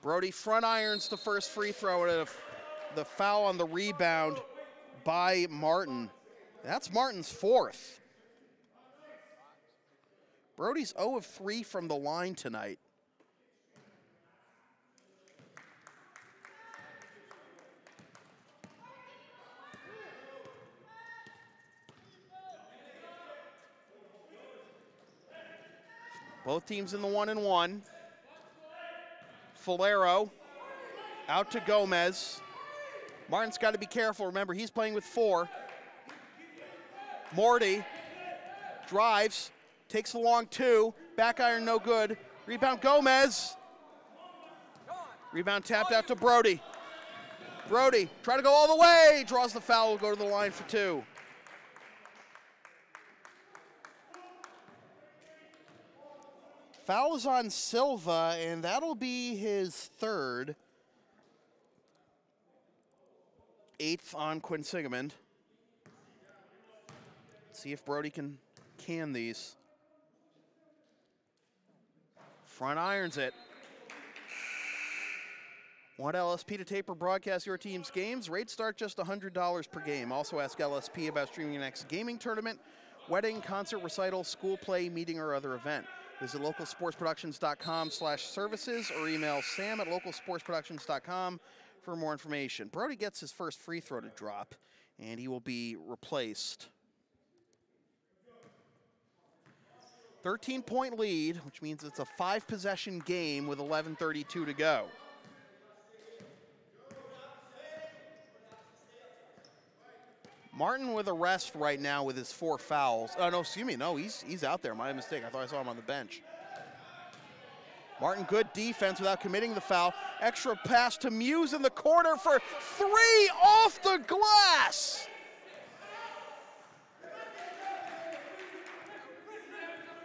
Brody front irons the first free throw, and the foul on the rebound by Martin. That's Martin's 4th. Brody's 0 of 3 from the line tonight. Both teams in the 1-and-1. Falero out to Gomez. Martin's got to be careful. Remember, he's playing with 4. Morty drives, takes the long 2. Back iron, no good. Rebound, Gomez. Rebound tapped out to Brody. Brody, try to go all the way. Draws the foul, will go to the line for 2. Foul is on Silva, and that'll be his 3rd. 8th on Quinsigamond. See if Brody can these. Front irons it. Want LSP to tape or broadcast your team's games? Rates start just $100 per game. Also ask LSP about streaming your next gaming tournament, wedding, concert, recital, school play, meeting, or other event. Visit localsportsproductions.com/services or email sam@localsportsproductions.com for more information. Brody gets his first free throw to drop, and he will be replaced. 13-point lead, which means it's a 5-possession game with 11:32 to go. Martin with a rest right now with his 4 fouls. Oh, no, excuse me. No, he's out there. My mistake. I thought I saw him on the bench. Martin, good defense without committing the foul. Extra pass to Muse in the corner for 3 off the glass.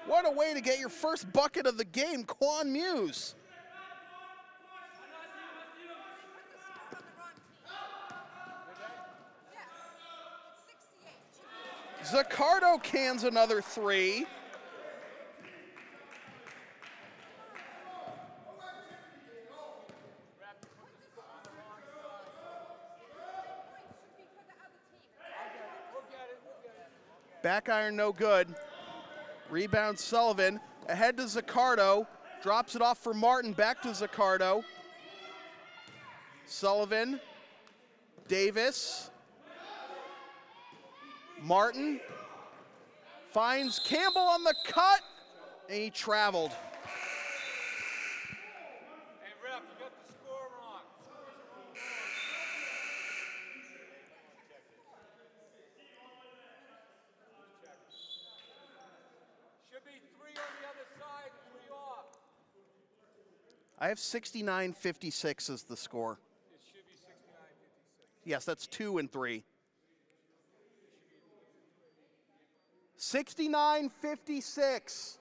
What a way to get your first bucket of the game, Quan Muse. Zaccardo cans another 3. Back iron, no good. Rebound Sullivan. Ahead to Zaccardo. Drops it off for Martin, back to Zaccardo. Sullivan, Davis, Martin, finds Campbell on the cut, and he traveled. Hey, ref, you got the score wrong. Should be 3 on the other side, 3 off. I have 69-56 as the score. It should be 69-56. Yes, that's 2 and 3. 69-56.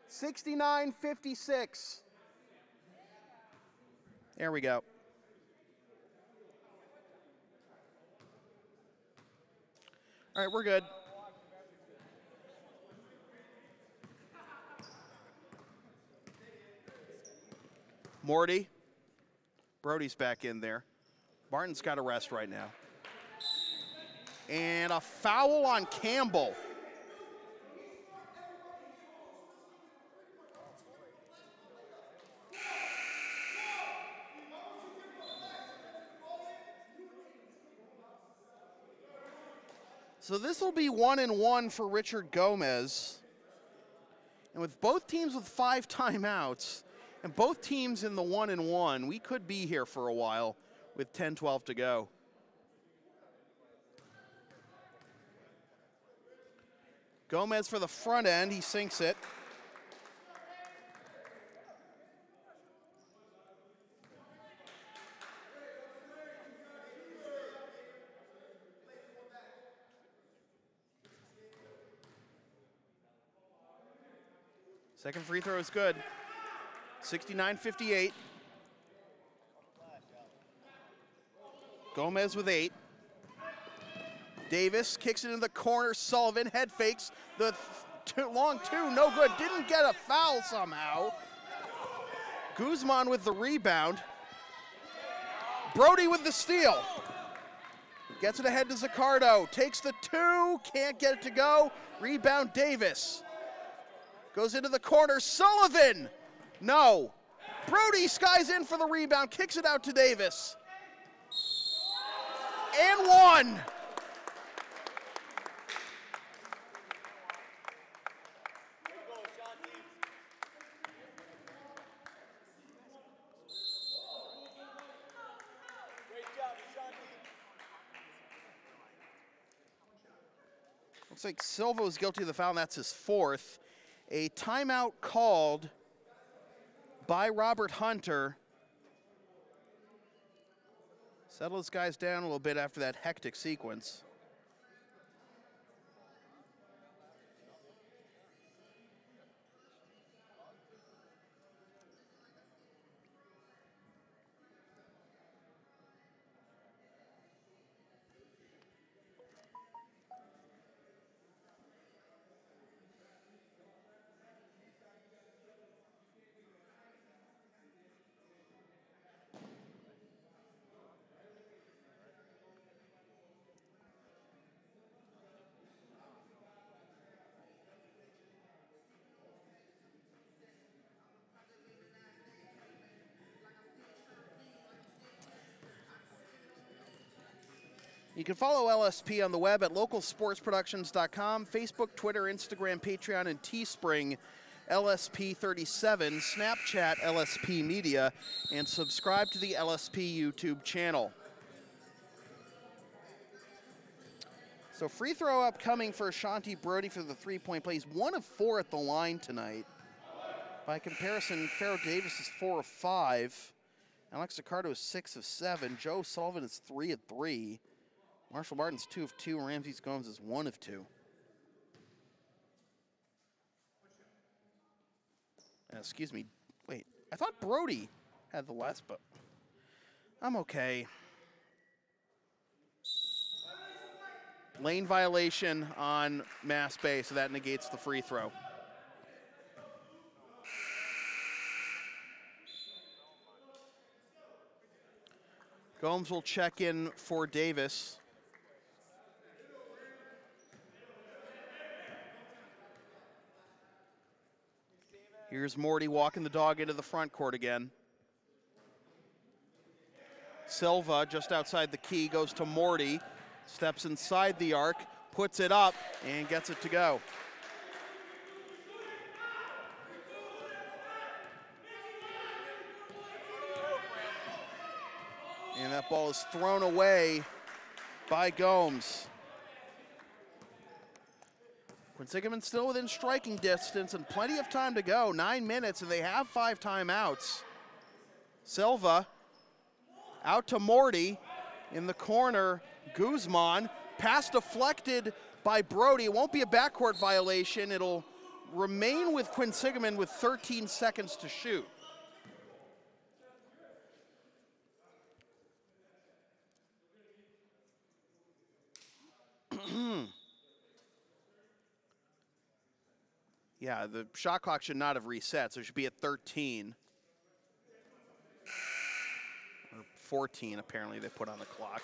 69-56. There we go. All right, we're good. Morty. Brody's back in there. Martin's got a rest right now. And a foul on Campbell. So this will be 1-1 for Richard Gomez. And with both teams with 5 timeouts, and both teams in the 1-1, we could be here for a while with 10-12 to go. Gomez for the front end, he sinks it. Second free throw is good. 69-58. Gomez with 8. Davis kicks it in the corner. Sullivan head fakes. The long two, no good. Didn't get a foul somehow. Guzman with the rebound. Brody with the steal. Gets it ahead to Zaccardo. Takes the 2, can't get it to go. Rebound Davis. Goes into the corner, Sullivan! No. Brody skies in for the rebound, kicks it out to Davis. And 1. Looks like Silva was guilty of the foul, and that's his 4th. A timeout called by Robert Hunter. Settle his guys down a little bit after that hectic sequence. You can follow LSP on the web at localsportsproductions.com, Facebook, Twitter, Instagram, Patreon, and Teespring, LSP37, Snapchat, LSP Media, and subscribe to the LSP YouTube channel. So free throw upcoming for Ashanti Brody for the 3-point play. He's 1 of 4 at the line tonight. By comparison, Pharaoh Davis is 4 of 5. Alex Zaccardo is 6 of 7. Joe Sullivan is 3 of 3. Marshall Martin's 2 of 2. Ramsey Gomes is 1 of 2. Excuse me. Wait, I thought Brody had the last, but I'm okay. Lane violation on Mass Bay, so that negates the free throw. Gomes will check in for Davis. Here's Morty walking the dog into the front court again. Silva just outside the key, goes to Morty, steps inside the arc, puts it up, and gets it to go. And that ball is thrown away by Gomes. Quinsigamond still within striking distance and plenty of time to go. 9 minutes, and they have 5 timeouts. Silva out to Morty in the corner. Guzman, pass deflected by Brody. It won't be a backcourt violation. It'll remain with Quinsigamond with 13 seconds to shoot. Yeah, the shot clock should not have reset, so it should be at 13. Or 14, apparently, they put on the clock.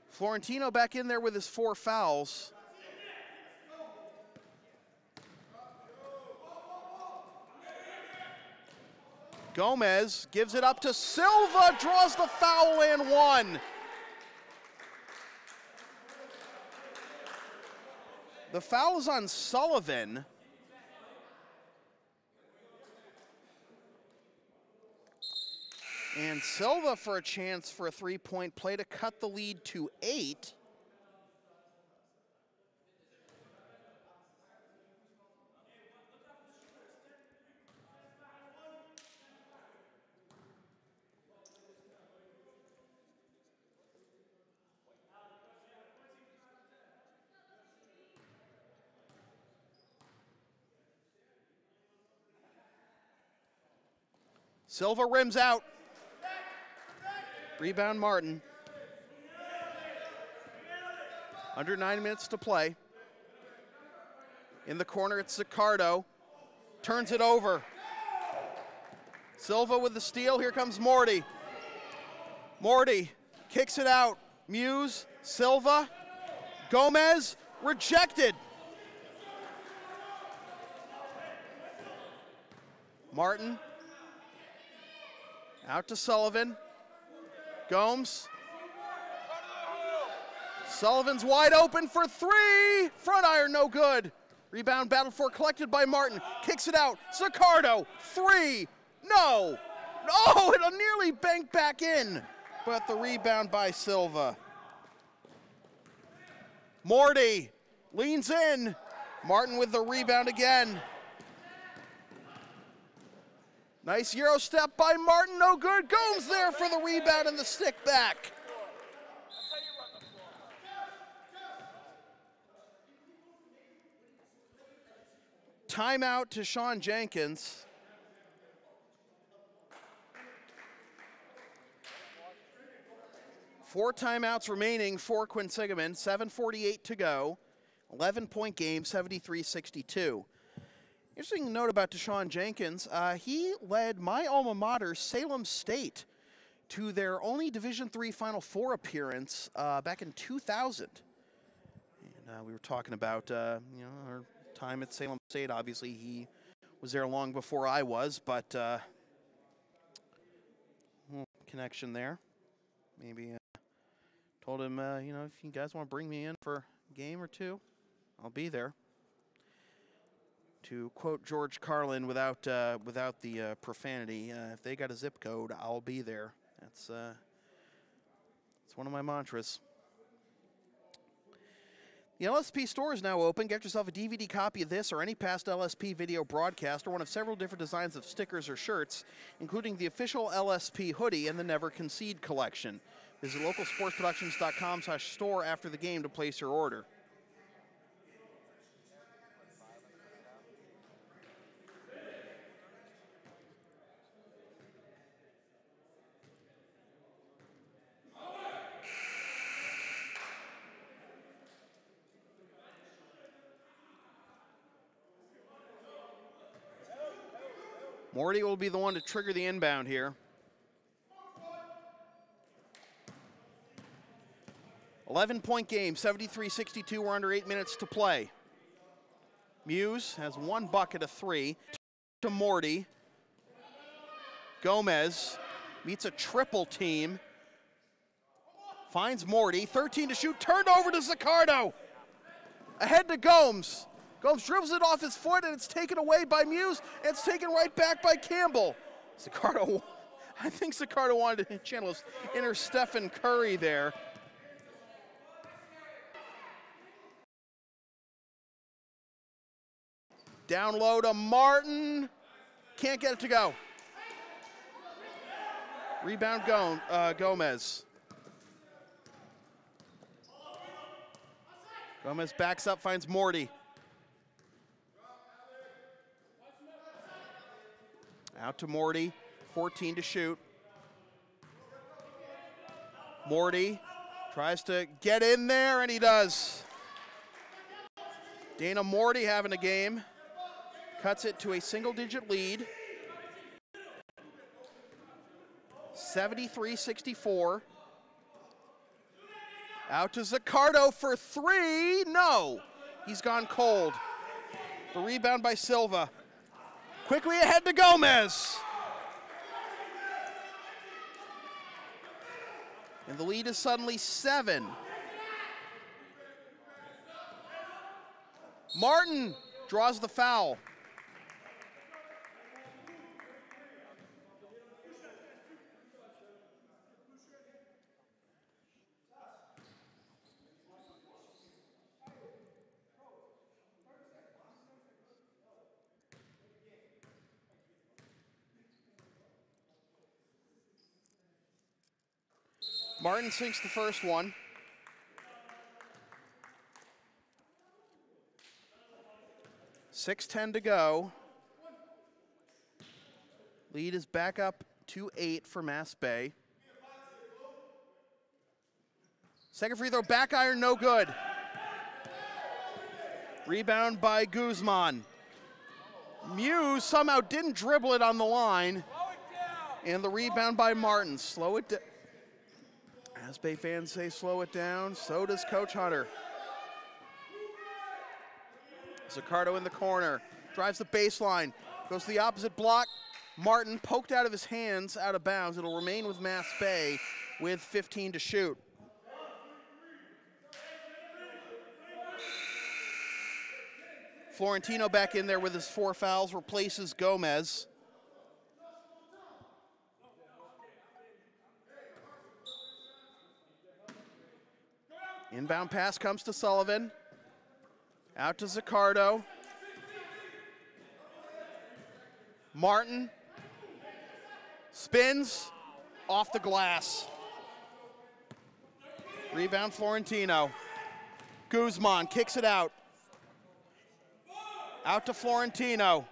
Florentino back in there with his 4 fouls. Gomez gives it up to Silva, draws the foul and 1. The foul is on Sullivan. And Silva for a chance for a 3-point play to cut the lead to 8. Silva rims out. Rebound Martin. Under 9 minutes to play. In the corner, it's Zicardo. Turns it over. Silva with the steal. Here comes Morty. Morty kicks it out. Muse, Silva, Gomez, rejected. Martin. Out to Sullivan. Gomes. Sullivan's wide open for 3. Front iron, no good. Rebound battled for, collected by Martin. Kicks it out. Zicardo, 3. No. Oh, it'll nearly bank back in. But the rebound by Silva. Morty leans in. Martin with the rebound again. Nice Euro step by Martin, no good. Gomes there for the rebound and the stick back. Timeout to Sean Jenkins. Four timeouts remaining for Quinsigamond, 7:48 to go. 11-point game, 73-62. Interesting note about Deshaun Jenkins, he led my alma mater, Salem State, to their only Division III Final Four appearance back in 2000. And we were talking about our time at Salem State. Obviously, he was there long before I was, but connection there. Maybe told him, if you guys want to bring me in for a game or two, I'll be there. To quote George Carlin without the profanity, if they got a zip code, I'll be there. That's one of my mantras. The LSP store is now open. Get yourself a DVD copy of this or any past LSP video broadcast or one of several different designs of stickers or shirts, including the official LSP hoodie and the Never Concede collection. Visit localsportsproductions.com/store after the game to place your order. Morty will be the one to trigger the inbound here. 11-point game, 73-62. We're under 8 minutes to play. Muse has one bucket of 3 to Morty. Gomez meets a triple team. Finds Morty, 13 to shoot, turned over to Zaccardo. Ahead to Gomes. Gomes dribbles it off his foot and it's taken away by Muse. And it's taken right back by Campbell. Zaccardo, I think Zaccardo wanted to channel his inner Stephen Curry there. Down low to Martin. Can't get it to go. Rebound Gomez. Gomez backs up, finds Morty. Out to Morty, 14 to shoot. Morty tries to get in there, and he does. Dana Morty having a game. Cuts it to a single-digit lead. 73-64. Out to Zaccardo for 3. No, he's gone cold. The rebound by Silva. Quickly ahead to Gomez. And the lead is suddenly 7. Martin draws the foul. Martin sinks the first one. .6:10 to go. Lead is back up to 8 for Mass Bay. Second free throw, back iron, no good. Rebound by Guzman. Muse somehow didn't dribble it on the line. And the rebound by Martin. Slow it down. Mass Bay fans say slow it down. So does Coach Hunter. Zaccardo in the corner. Drives the baseline. Goes to the opposite block. Martin poked out of his hands, out of bounds. It'll remain with Mass Bay with 15 to shoot. Florentino back in there with his 4 fouls, replaces Gomez. Inbound pass comes to Sullivan. Out to Zaccardo. Martin spins off the glass. Rebound Florentino. Guzman kicks it out. Out to Florentino.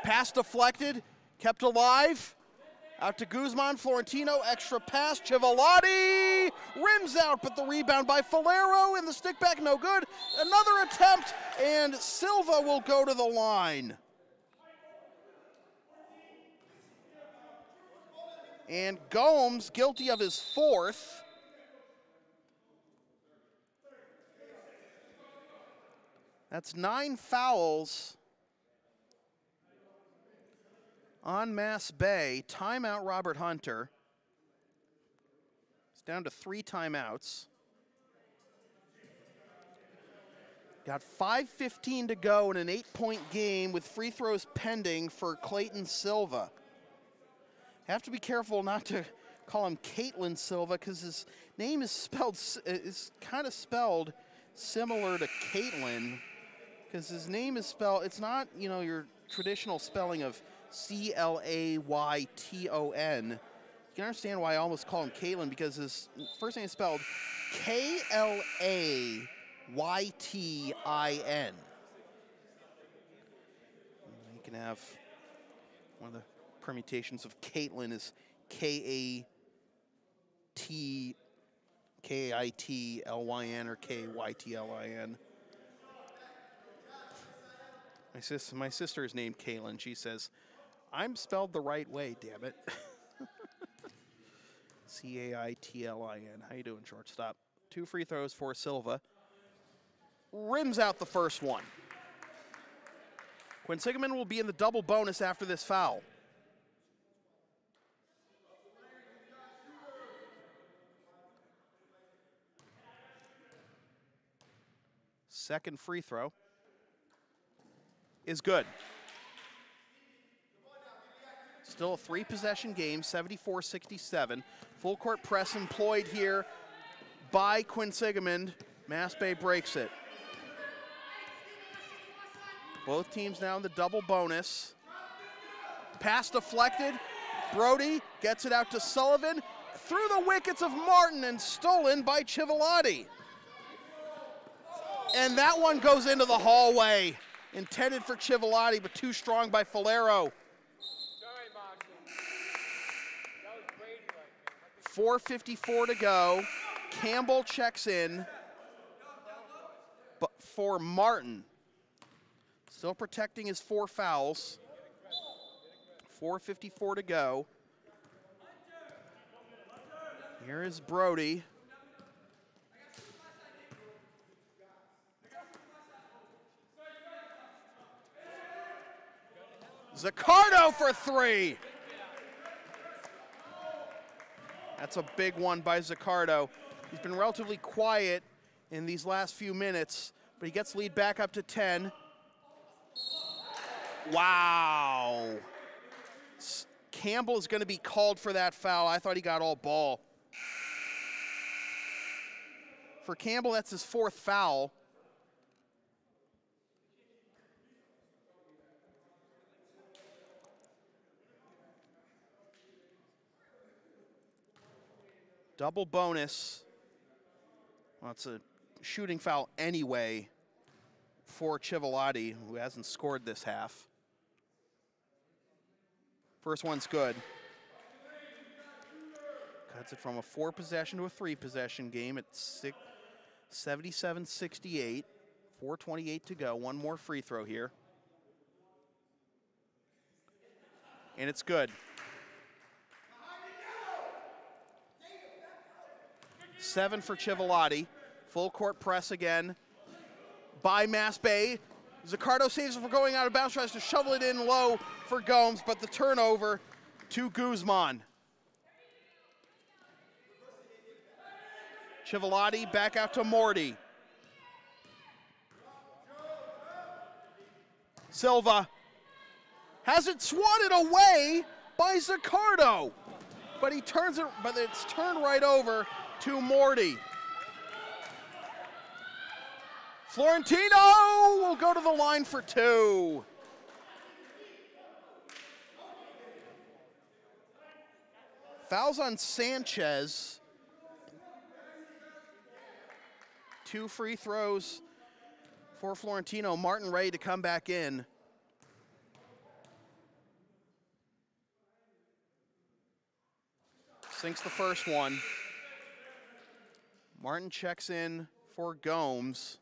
Pass deflected, kept alive. Out to Guzman, Florentino, extra pass, Chivalati, rims out, but the rebound by Falero, and the stick back, no good. Another attempt, and Silva will go to the line. And Gomes, guilty of his 4th. That's 9 fouls on Mass Bay. Timeout Robert Hunter. It's down to 3 timeouts. Got 5:15 to go in an 8-point game with free throws pending for Clayton Silva. Have to be careful not to call him Caitlin Silva because his name is kind of spelled similar to Caitlin, because his name is spelled, it's not, you know, your traditional spelling of Clayton. You can understand why I almost call him Caitlin, because his first name is spelled Klaytin. You can have one of the permutations of Caitlin is Kaitlyn or Kytlin. My sister is named Kaylin. She says, I'm spelled the right way, damn it. Caitlin. How you doing, shortstop? 2 free throws for Silva. Rims out the first one. Quinsigamond will be in the double bonus after this foul. Second free throw is good. Still a three-possession game, 74-67. Full court press employed here by Quinsigamond. Mass Bay breaks it. Both teams now in the double bonus. Pass deflected. Brody gets it out to Sullivan. Through the wickets of Martin and stolen by Civilotti. And that one goes into the hallway. Intended for Civilotti, but too strong by Falero. 4:54 to go. Campbell checks in but for Martin. Still protecting his 4 fouls. 4:54 to go. Here is Brody. Zaccardo for 3. That's a big one by Zaccardo. He's been relatively quiet in these last few minutes, but he gets lead back up to 10. Wow. Campbell is going to be called for that foul. I thought he got all ball. For Campbell, that's his 4th foul. Double bonus. Well, it's a shooting foul anyway for Civilotti, who hasn't scored this half. First one's good. Cuts it from a 4-possession to a 3-possession game at 77-68. 4:28 to go. One more free throw here. And it's good. 7 for Civilotti. Full court press again by Mass Bay. Zaccardo saves it for going out of bounds, tries to shovel it in low for Gomes, but the turnover to Guzman. Civilotti back out to Morty. Silva has it swatted away by Zaccardo, but he turns it, but it's turned right over to Morty. Florentino will go to the line for 2. Fouls on Sanchez. 2 free throws for Florentino. Martin ready to come back in. Sinks the first one. Martin checks in for Gomes.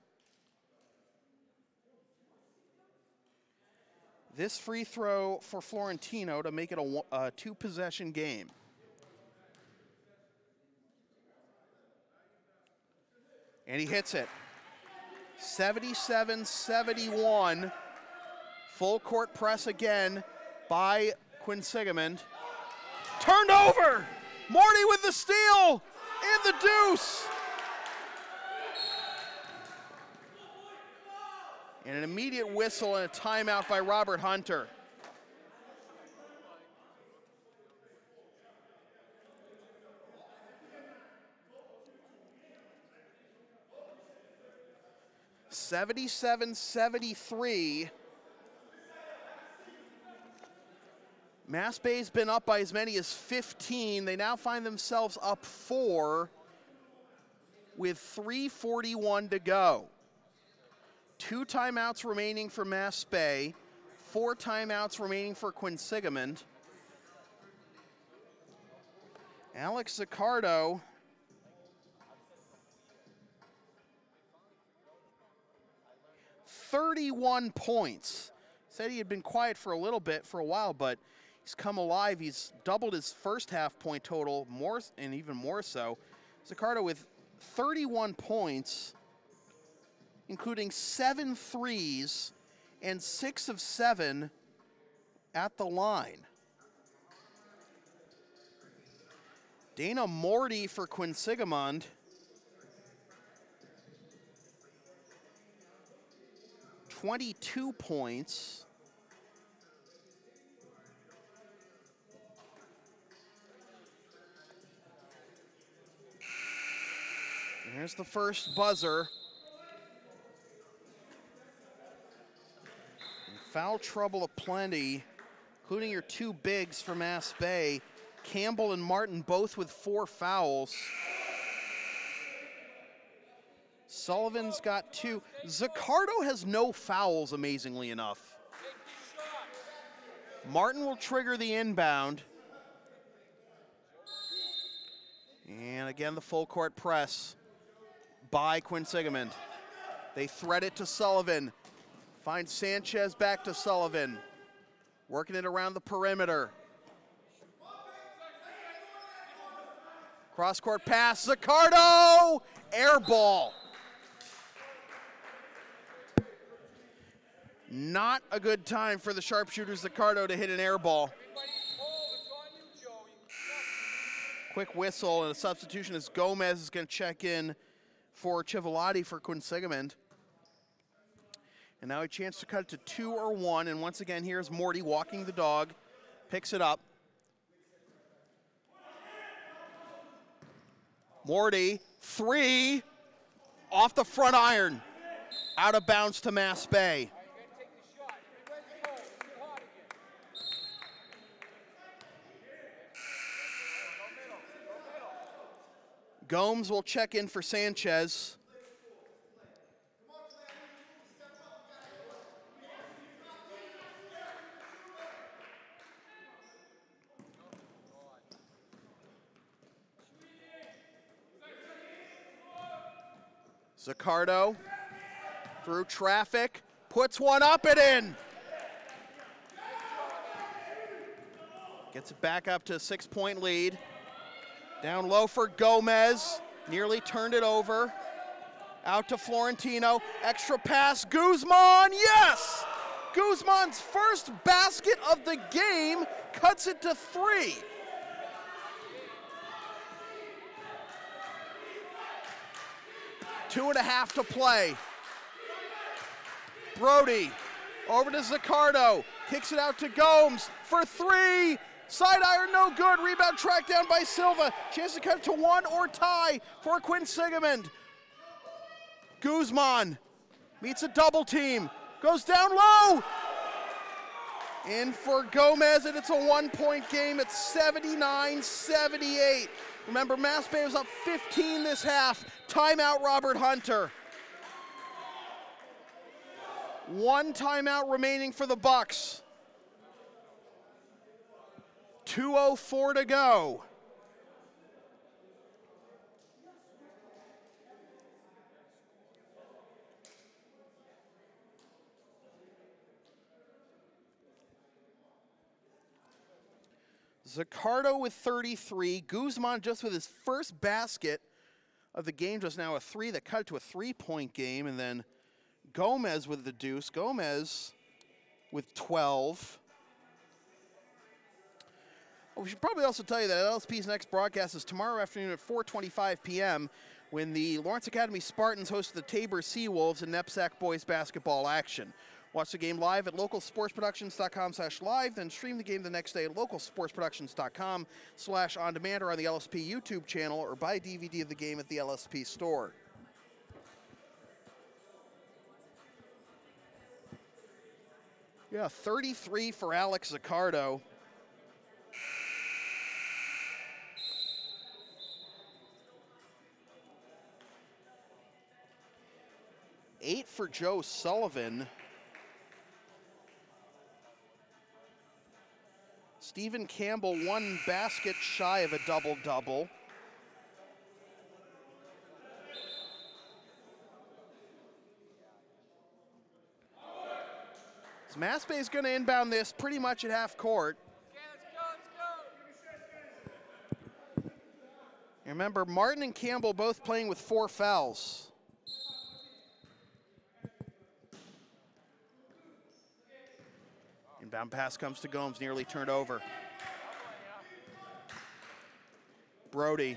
This free throw for Florentino to make it a 2-possession game. And he hits it. 77-71. Full court press again by Quinsigamond. Turned over! Morty with the steal! And the deuce! And an immediate whistle and a timeout by Robert Hunter. (77-73). Mass Bay's been up by as many as 15. They now find themselves up 4 with 3:41 to go. 2 timeouts remaining for Mass Bay, 4 timeouts remaining for Quinsigamond. Alex Zaccardo (31 points. Said he had been quiet for a little bit, for a while, but he's come alive. He's doubled his first half point total, more and even more so. Zaccardo with 31 points, including 7 threes and 6 of 7 at the line. Dana Morty for Quinsigamond. $22 Here's the first buzzer. And foul trouble aplenty, including your 2 bigs for Mass Bay. Campbell and Martin both with 4 fouls. Sullivan's got 2. Zaccardo has no fouls, amazingly enough. Martin will trigger the inbound. And again, the full court press by Quinsigamond. They thread it to Sullivan. Finds Sanchez back to Sullivan. Working it around the perimeter. Cross-court pass, Zaccardo! Air ball. Not a good time for the sharpshooter Zaccardo to hit an air ball. Quick whistle and a substitution as Gomez is going to check in for Civilati for Quinsigamond. And now a chance to cut it to 2 or 1. And once again, here's Morty walking the dog. Picks it up. Morty, 3. Off the front iron. Out of bounds to Mass Bay. Gomes will check in for Sanchez. Zaccardo through traffic, puts one up and in. Gets it back up to a 6-point lead. Down low for Gomez, nearly turned it over. Out to Florentino, extra pass, Guzman, yes! Guzman's first basket of the game cuts it to 3. Two and a half to play. Brody over to Zaccardo, kicks it out to Gomes for 3. Side iron, no good. Rebound tracked down by Silva. Chance to cut it to 1 or tie for Quinsigamond. Guzman meets a double team. Goes down low. In for Gomez, and it's a 1-point game. It's 79-78. Remember, Mass Bay was up 15 this half. Timeout, Robert Hunter. 1 timeout remaining for the Bucks. 2:04 to go. Zaccardo with 33. Guzman just with his first basket of the game just now, a 3 that cut it to a 3-point game. And then Gomez with the deuce. Gomez with 12. Well, we should probably also tell you that LSP's next broadcast is tomorrow afternoon at 4:25 p.m. when the Lawrence Academy Spartans host the Tabor Seawolves in NEPSAC boys basketball action. Watch the game live at localsportsproductions.com/live, then stream the game the next day at localsportsproductions.com/on-demand or on the LSP YouTube channel, or buy a DVD of the game at the LSP store. Yeah, 33 for Alex Zaccardo. Eight for Joe Sullivan. Stephen Campbell, 1 basket shy of a double-double. So Mass Bay is going to inbound this pretty much at half court. And remember, Martin and Campbell both playing with 4 fouls. Down pass comes to Gomes, nearly turned over. Brody.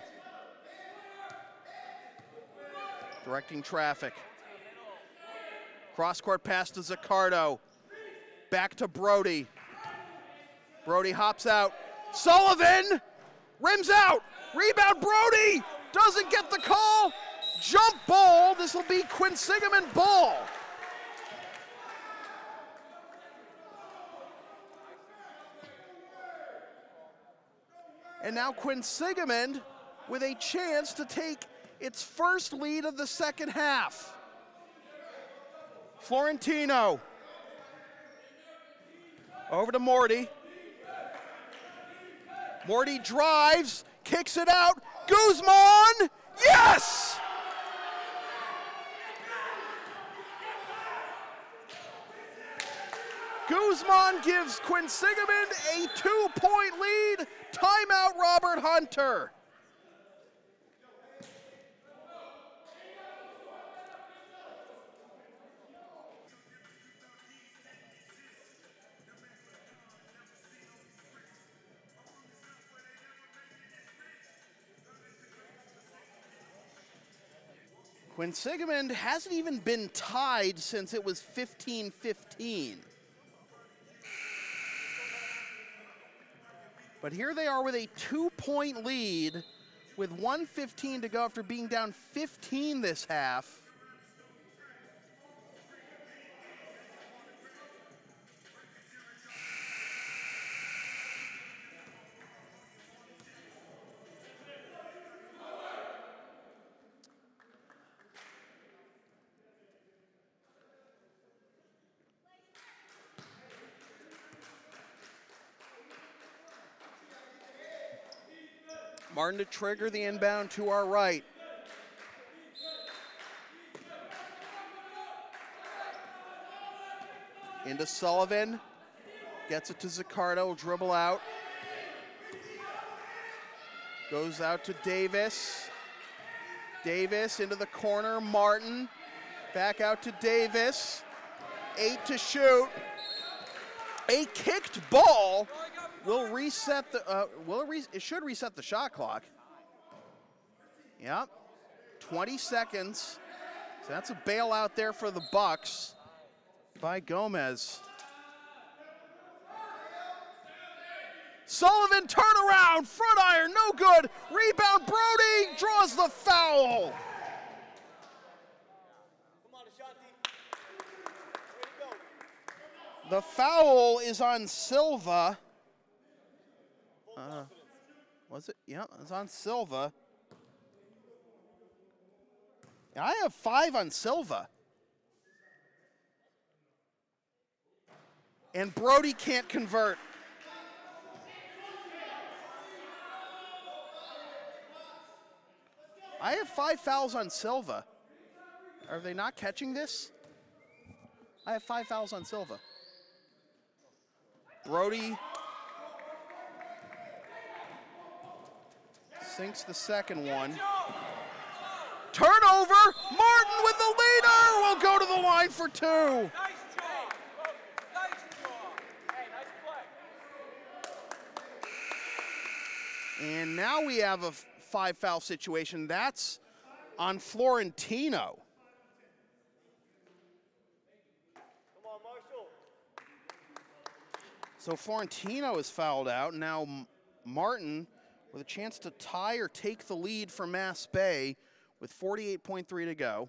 Directing traffic. Cross-court pass to Zaccardo. Back to Brody. Brody hops out. Sullivan rims out. Rebound Brody. Doesn't get the call. Jump ball. This will be Quinsigamond ball. And now Quinsigamond with a chance to take its first lead of the second half. Florentino. Over to Morty. Morty drives, kicks it out. Guzman, yes! Guzman gives Quinsigamond a 2-point lead. Timeout, Robert Hunter. Quinsigamond hasn't even been tied since it was 15-15. But here they are with a 2-point lead with 1:15 to go after being down 15 this half. Martin to trigger the inbound to our right. Into Sullivan. Gets it to Zaccardo, dribble out. Goes out to Davis. Davis into the corner, Martin. Back out to Davis. 8 to shoot. A kicked ball will reset the, it should reset the shot clock. Yep, 20 seconds. So that's a bailout there for the Bucks by Gomez. Sullivan turnaround, front iron, no good. Rebound, Brody draws the foul. The foul is on Silva. Was it? Yeah, it's on Silva. I have 5 on Silva. And Brody can't convert. I have 5 fouls on Silva. Are they not catching this? I have 5 fouls on Silva. Brody sinks the second one. Turnover, Martin with the leader will go to the line for 2. Nice job. Nice job. Hey, nice play. And now we have a 5 foul situation. That's on Florentino. Come on, Marshall. So Florentino is fouled out. Now Martin with a chance to tie or take the lead for Mass Bay with 48.3 to go.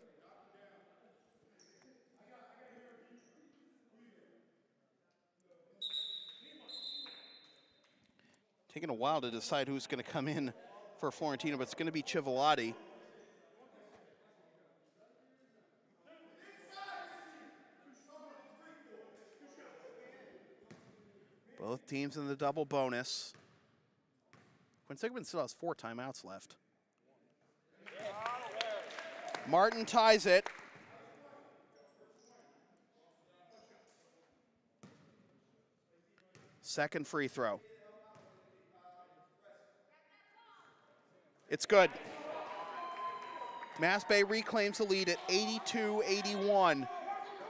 Taking a while to decide who's going to come in for Florentino, but it's going to be Civilotti. Both teams in the double bonus. Quinsigamond still has 4 timeouts left. Martin ties it. Second free throw. It's good. Mass Bay reclaims the lead at 82-81.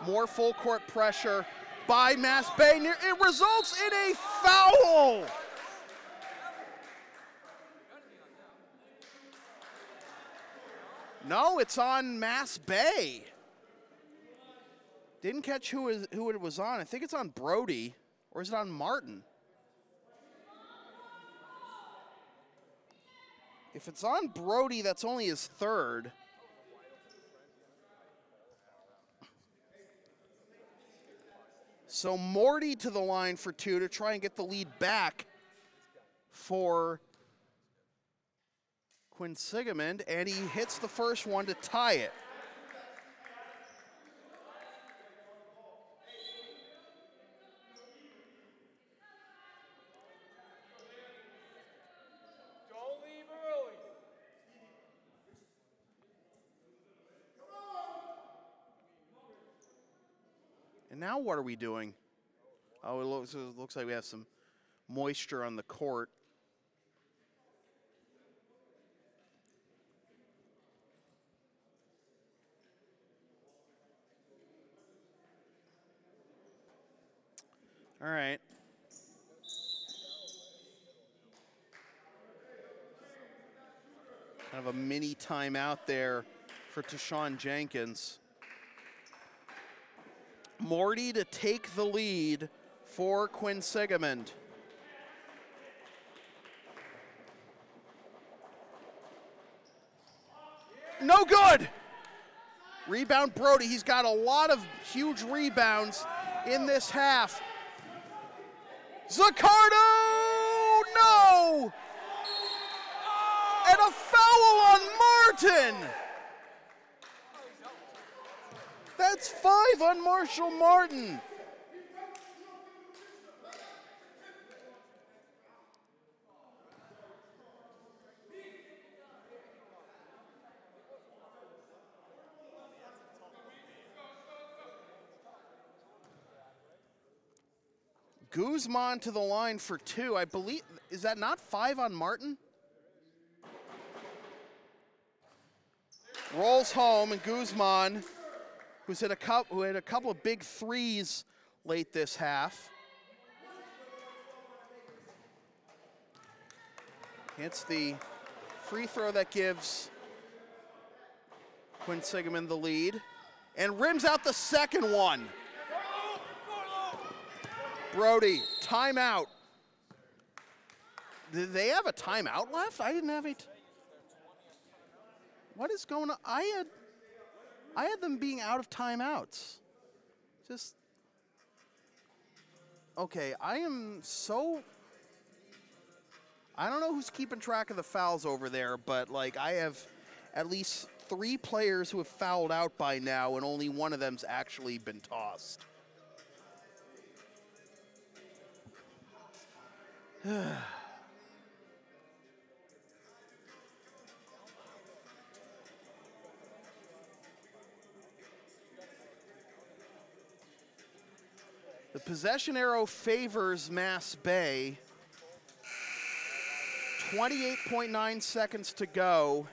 More full court pressure by Mass Bay. It results in a foul. No, it's on Mass Bay. Didn't catch who it was on. I think it's on Brody, or is it on Martin? If it's on Brody, that's only his third. So Morty to the line for two to try and get the lead back for Quinsigamond, and he hits the first one to tie it. Don't leave early. And now what are we doing? Oh, it looks like we have some moisture on the court. All right. Kind of a mini timeout there for Tashawn Jenkins. Morty to take the lead for Quinsigamond. No good! Rebound Brody. He's got a lot of huge rebounds in this half. Zaccardo! No! And a foul on Martin! That's 5 on Marshall Martin. Guzman to the line for two. I believe, is that not 5 on Martin? Rolls home, and Guzman, who had a couple of big threes late this half, hits the free throw that gives Quinsigamond the lead, and rims out the second one. Brody, timeout. Did they have a timeout left? I didn't have it. What is going on? I had them being out of timeouts. Just, okay, I don't know who's keeping track of the fouls over there, but like I have at least 3 players who have fouled out by now, and only one of them's actually been tossed. The possession arrow favors Mass Bay. 28.9 seconds to go.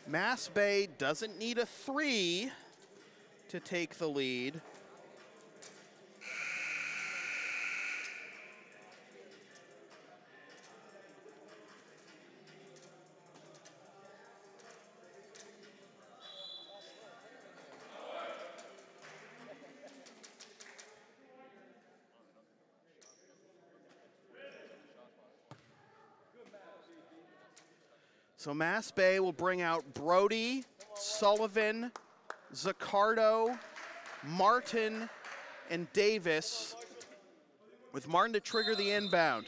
Mass Bay doesn't need a 3 to take the lead. So Mass Bay will bring out Brody, Sullivan, Zaccardo, Martin, and Davis, with Martin to trigger the inbound.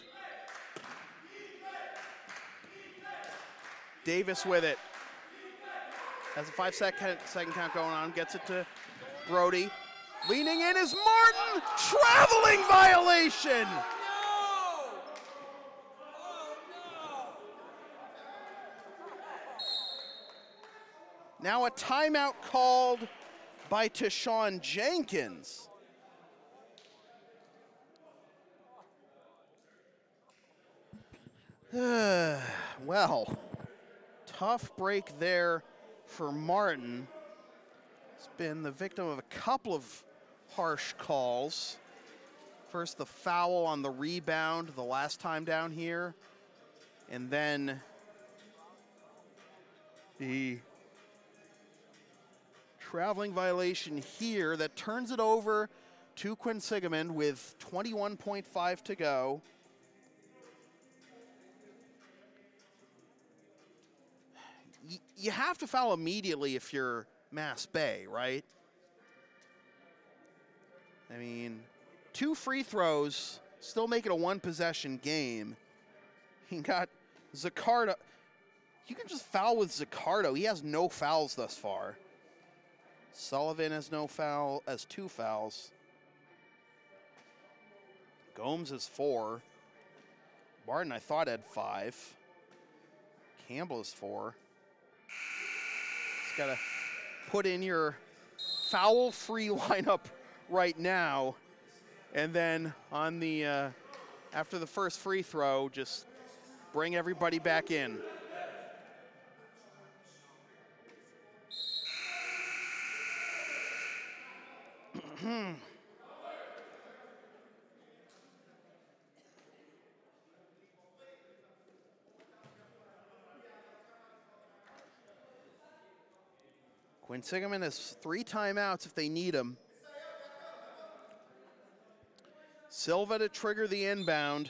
Davis with it. Has a 5-second count going on, gets it to Brody. Leaning in is Martin, traveling violation! Now a timeout called by Tashawn Jenkins. Well, tough break there for Martin. He's been the victim of a couple of harsh calls. First the foul on the rebound the last time down here, and then the traveling violation here that turns it over to Quinsigamond with 21.5 to go. You have to foul immediately if you're Mass Bay, right? I mean, 2 free throws, still make it a 1-possession game. You got Zaccardo. You can just foul with Zaccardo. He has no fouls thus far. Sullivan has no foul, has 2 fouls. Gomes has 4. Martin, I thought, had 5. Campbell has 4. Just gotta put in your foul-free lineup right now, and then on the after the first free throw, just bring everybody back in. Quinsigamond has 3 timeouts if they need them. Silva to trigger the inbound.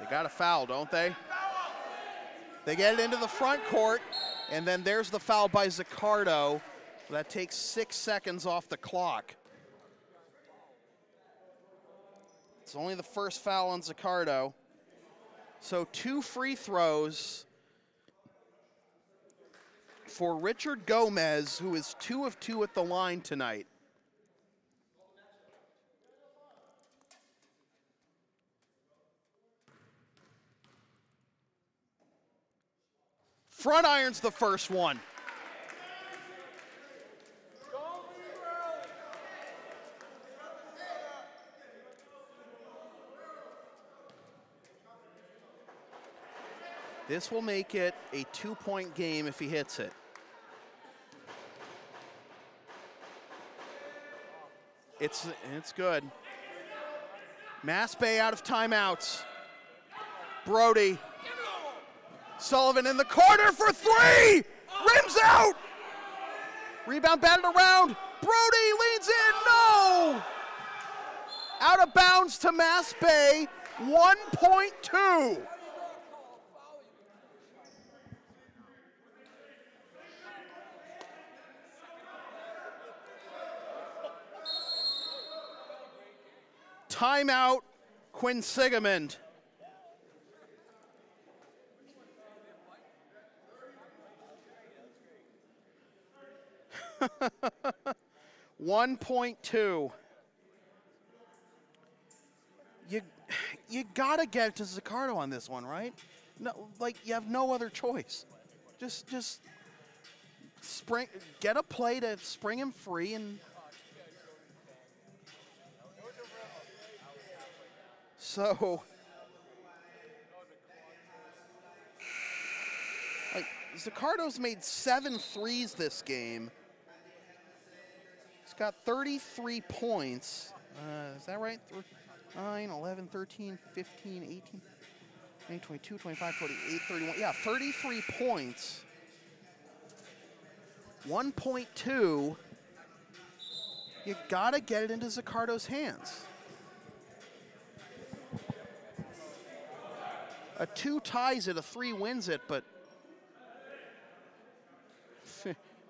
They got a foul, don't they? They get it into the front court, and then there's the foul by Zaccardo. That takes 6 seconds off the clock. It's only the first foul on Zaccardo. So 2 free throws for Richard Gomez, who is 2 of 2 at the line tonight. Front iron's the first one. This will make it a 2-point game if he hits it. It's good. Mass Bay out of timeouts. Brody. Sullivan in the corner for 3! Rims out! Rebound batted around. Brody leads in, no! Out of bounds to Mass Bay, 1.2. Timeout, Quinsigamond. $1.2. You gotta get it to Zaccardo on this one, right? No, like you have no other choice. Just spring, get a play to spring him free, and so like Zaccardo's made 7 threes this game. He's got 33 points. Is that right? 9, 11, 13, 15, 18, 20, 22, 25, 28, 31. Yeah, 33 points. 1.2. You gotta get it into Zaccardo's hands. A 2 ties it, a 3 wins it, but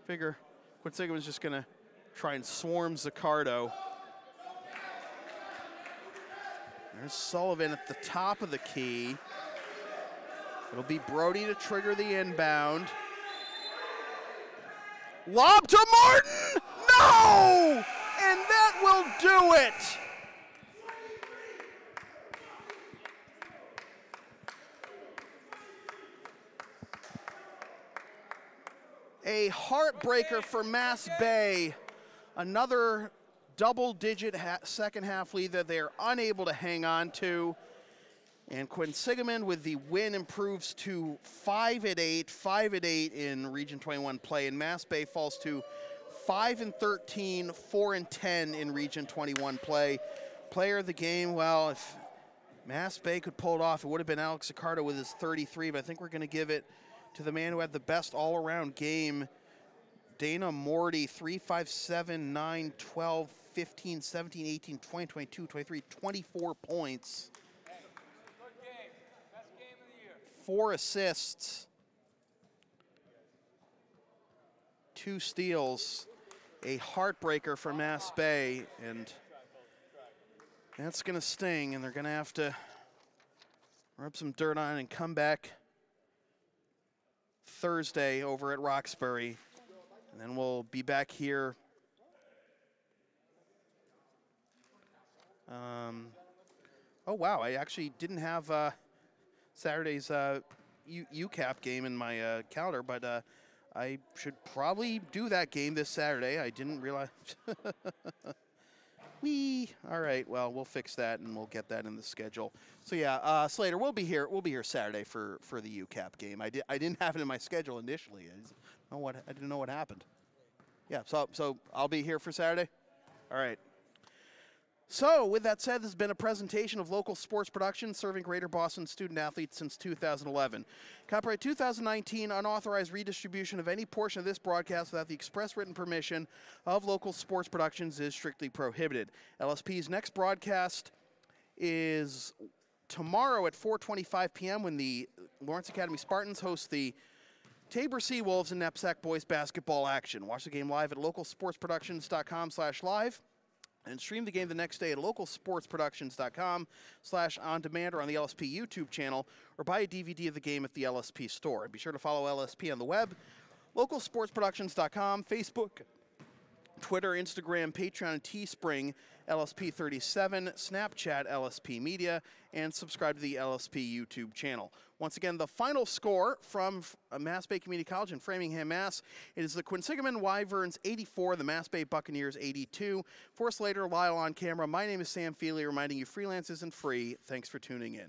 figure Quinsigamond's just gonna try and swarm Zaccardo. There's Sullivan at the top of the key. It'll be Brody to trigger the inbound. Lob to Martin! No! And that will do it! A heartbreaker for Mass Bay. Another double-digit second half lead that they're unable to hang on to. And Quinsigamond with the win improves to 5-8 in Region 21 play, and Mass Bay falls to 5-13, 4-10 in Region 21 play. Player of the game, well, if Mass Bay could pull it off, it would have been Alex Accardo with his 33, but I think we're going to give it to the man who had the best all-around game, Dana Morty, 3, 5, 7, 9, 12, 15, 17, 18, 20, 22, 23, 24 points. Good game. Best game of the year. 4 assists. 2 steals. A heartbreaker for Mass Bay, and that's going to sting, and they're going to have to rub some dirt on it and come back Thursday over at Roxbury. And then we'll be back here. Oh, wow, I actually didn't have Saturday's UCAP game in my calendar, but I should probably do that game this Saturday. I didn't realize. All right, well, we'll fix that and we'll get that in the schedule. So yeah, Slater, we'll be here Saturday for the UCAP game. I didn't have it in my schedule initially. I didn't know what happened. Yeah, so I'll be here for Saturday. All right. So, with that said, this has been a presentation of local sports production serving Greater Boston student-athletes since 2011. Copyright 2019, unauthorized redistribution of any portion of this broadcast without the express written permission of local sports productions is strictly prohibited. LSP's next broadcast is tomorrow at 4:25 p.m. when the Lawrence Academy Spartans host the Tabor Seawolves and Knapsack boys basketball action. Watch the game live at localsportsproductions.com/live. And stream the game the next day at localsportsproductions.com/on-demand or on the LSP YouTube channel, or buy a DVD of the game at the LSP store. And be sure to follow LSP on the web, localsportsproductions.com, Facebook, Twitter, Instagram, Patreon, and Teespring, LSP37, Snapchat, LSP Media, and subscribe to the LSP YouTube channel. Once again, the final score from Mass Bay Community College in Framingham, Mass. It is the Quinsigamond Wyverns 84, the Mass Bay Buccaneers 82. For Slater, Lyle on camera, my name is Sam Feely, reminding you freelance isn't free. Thanks for tuning in.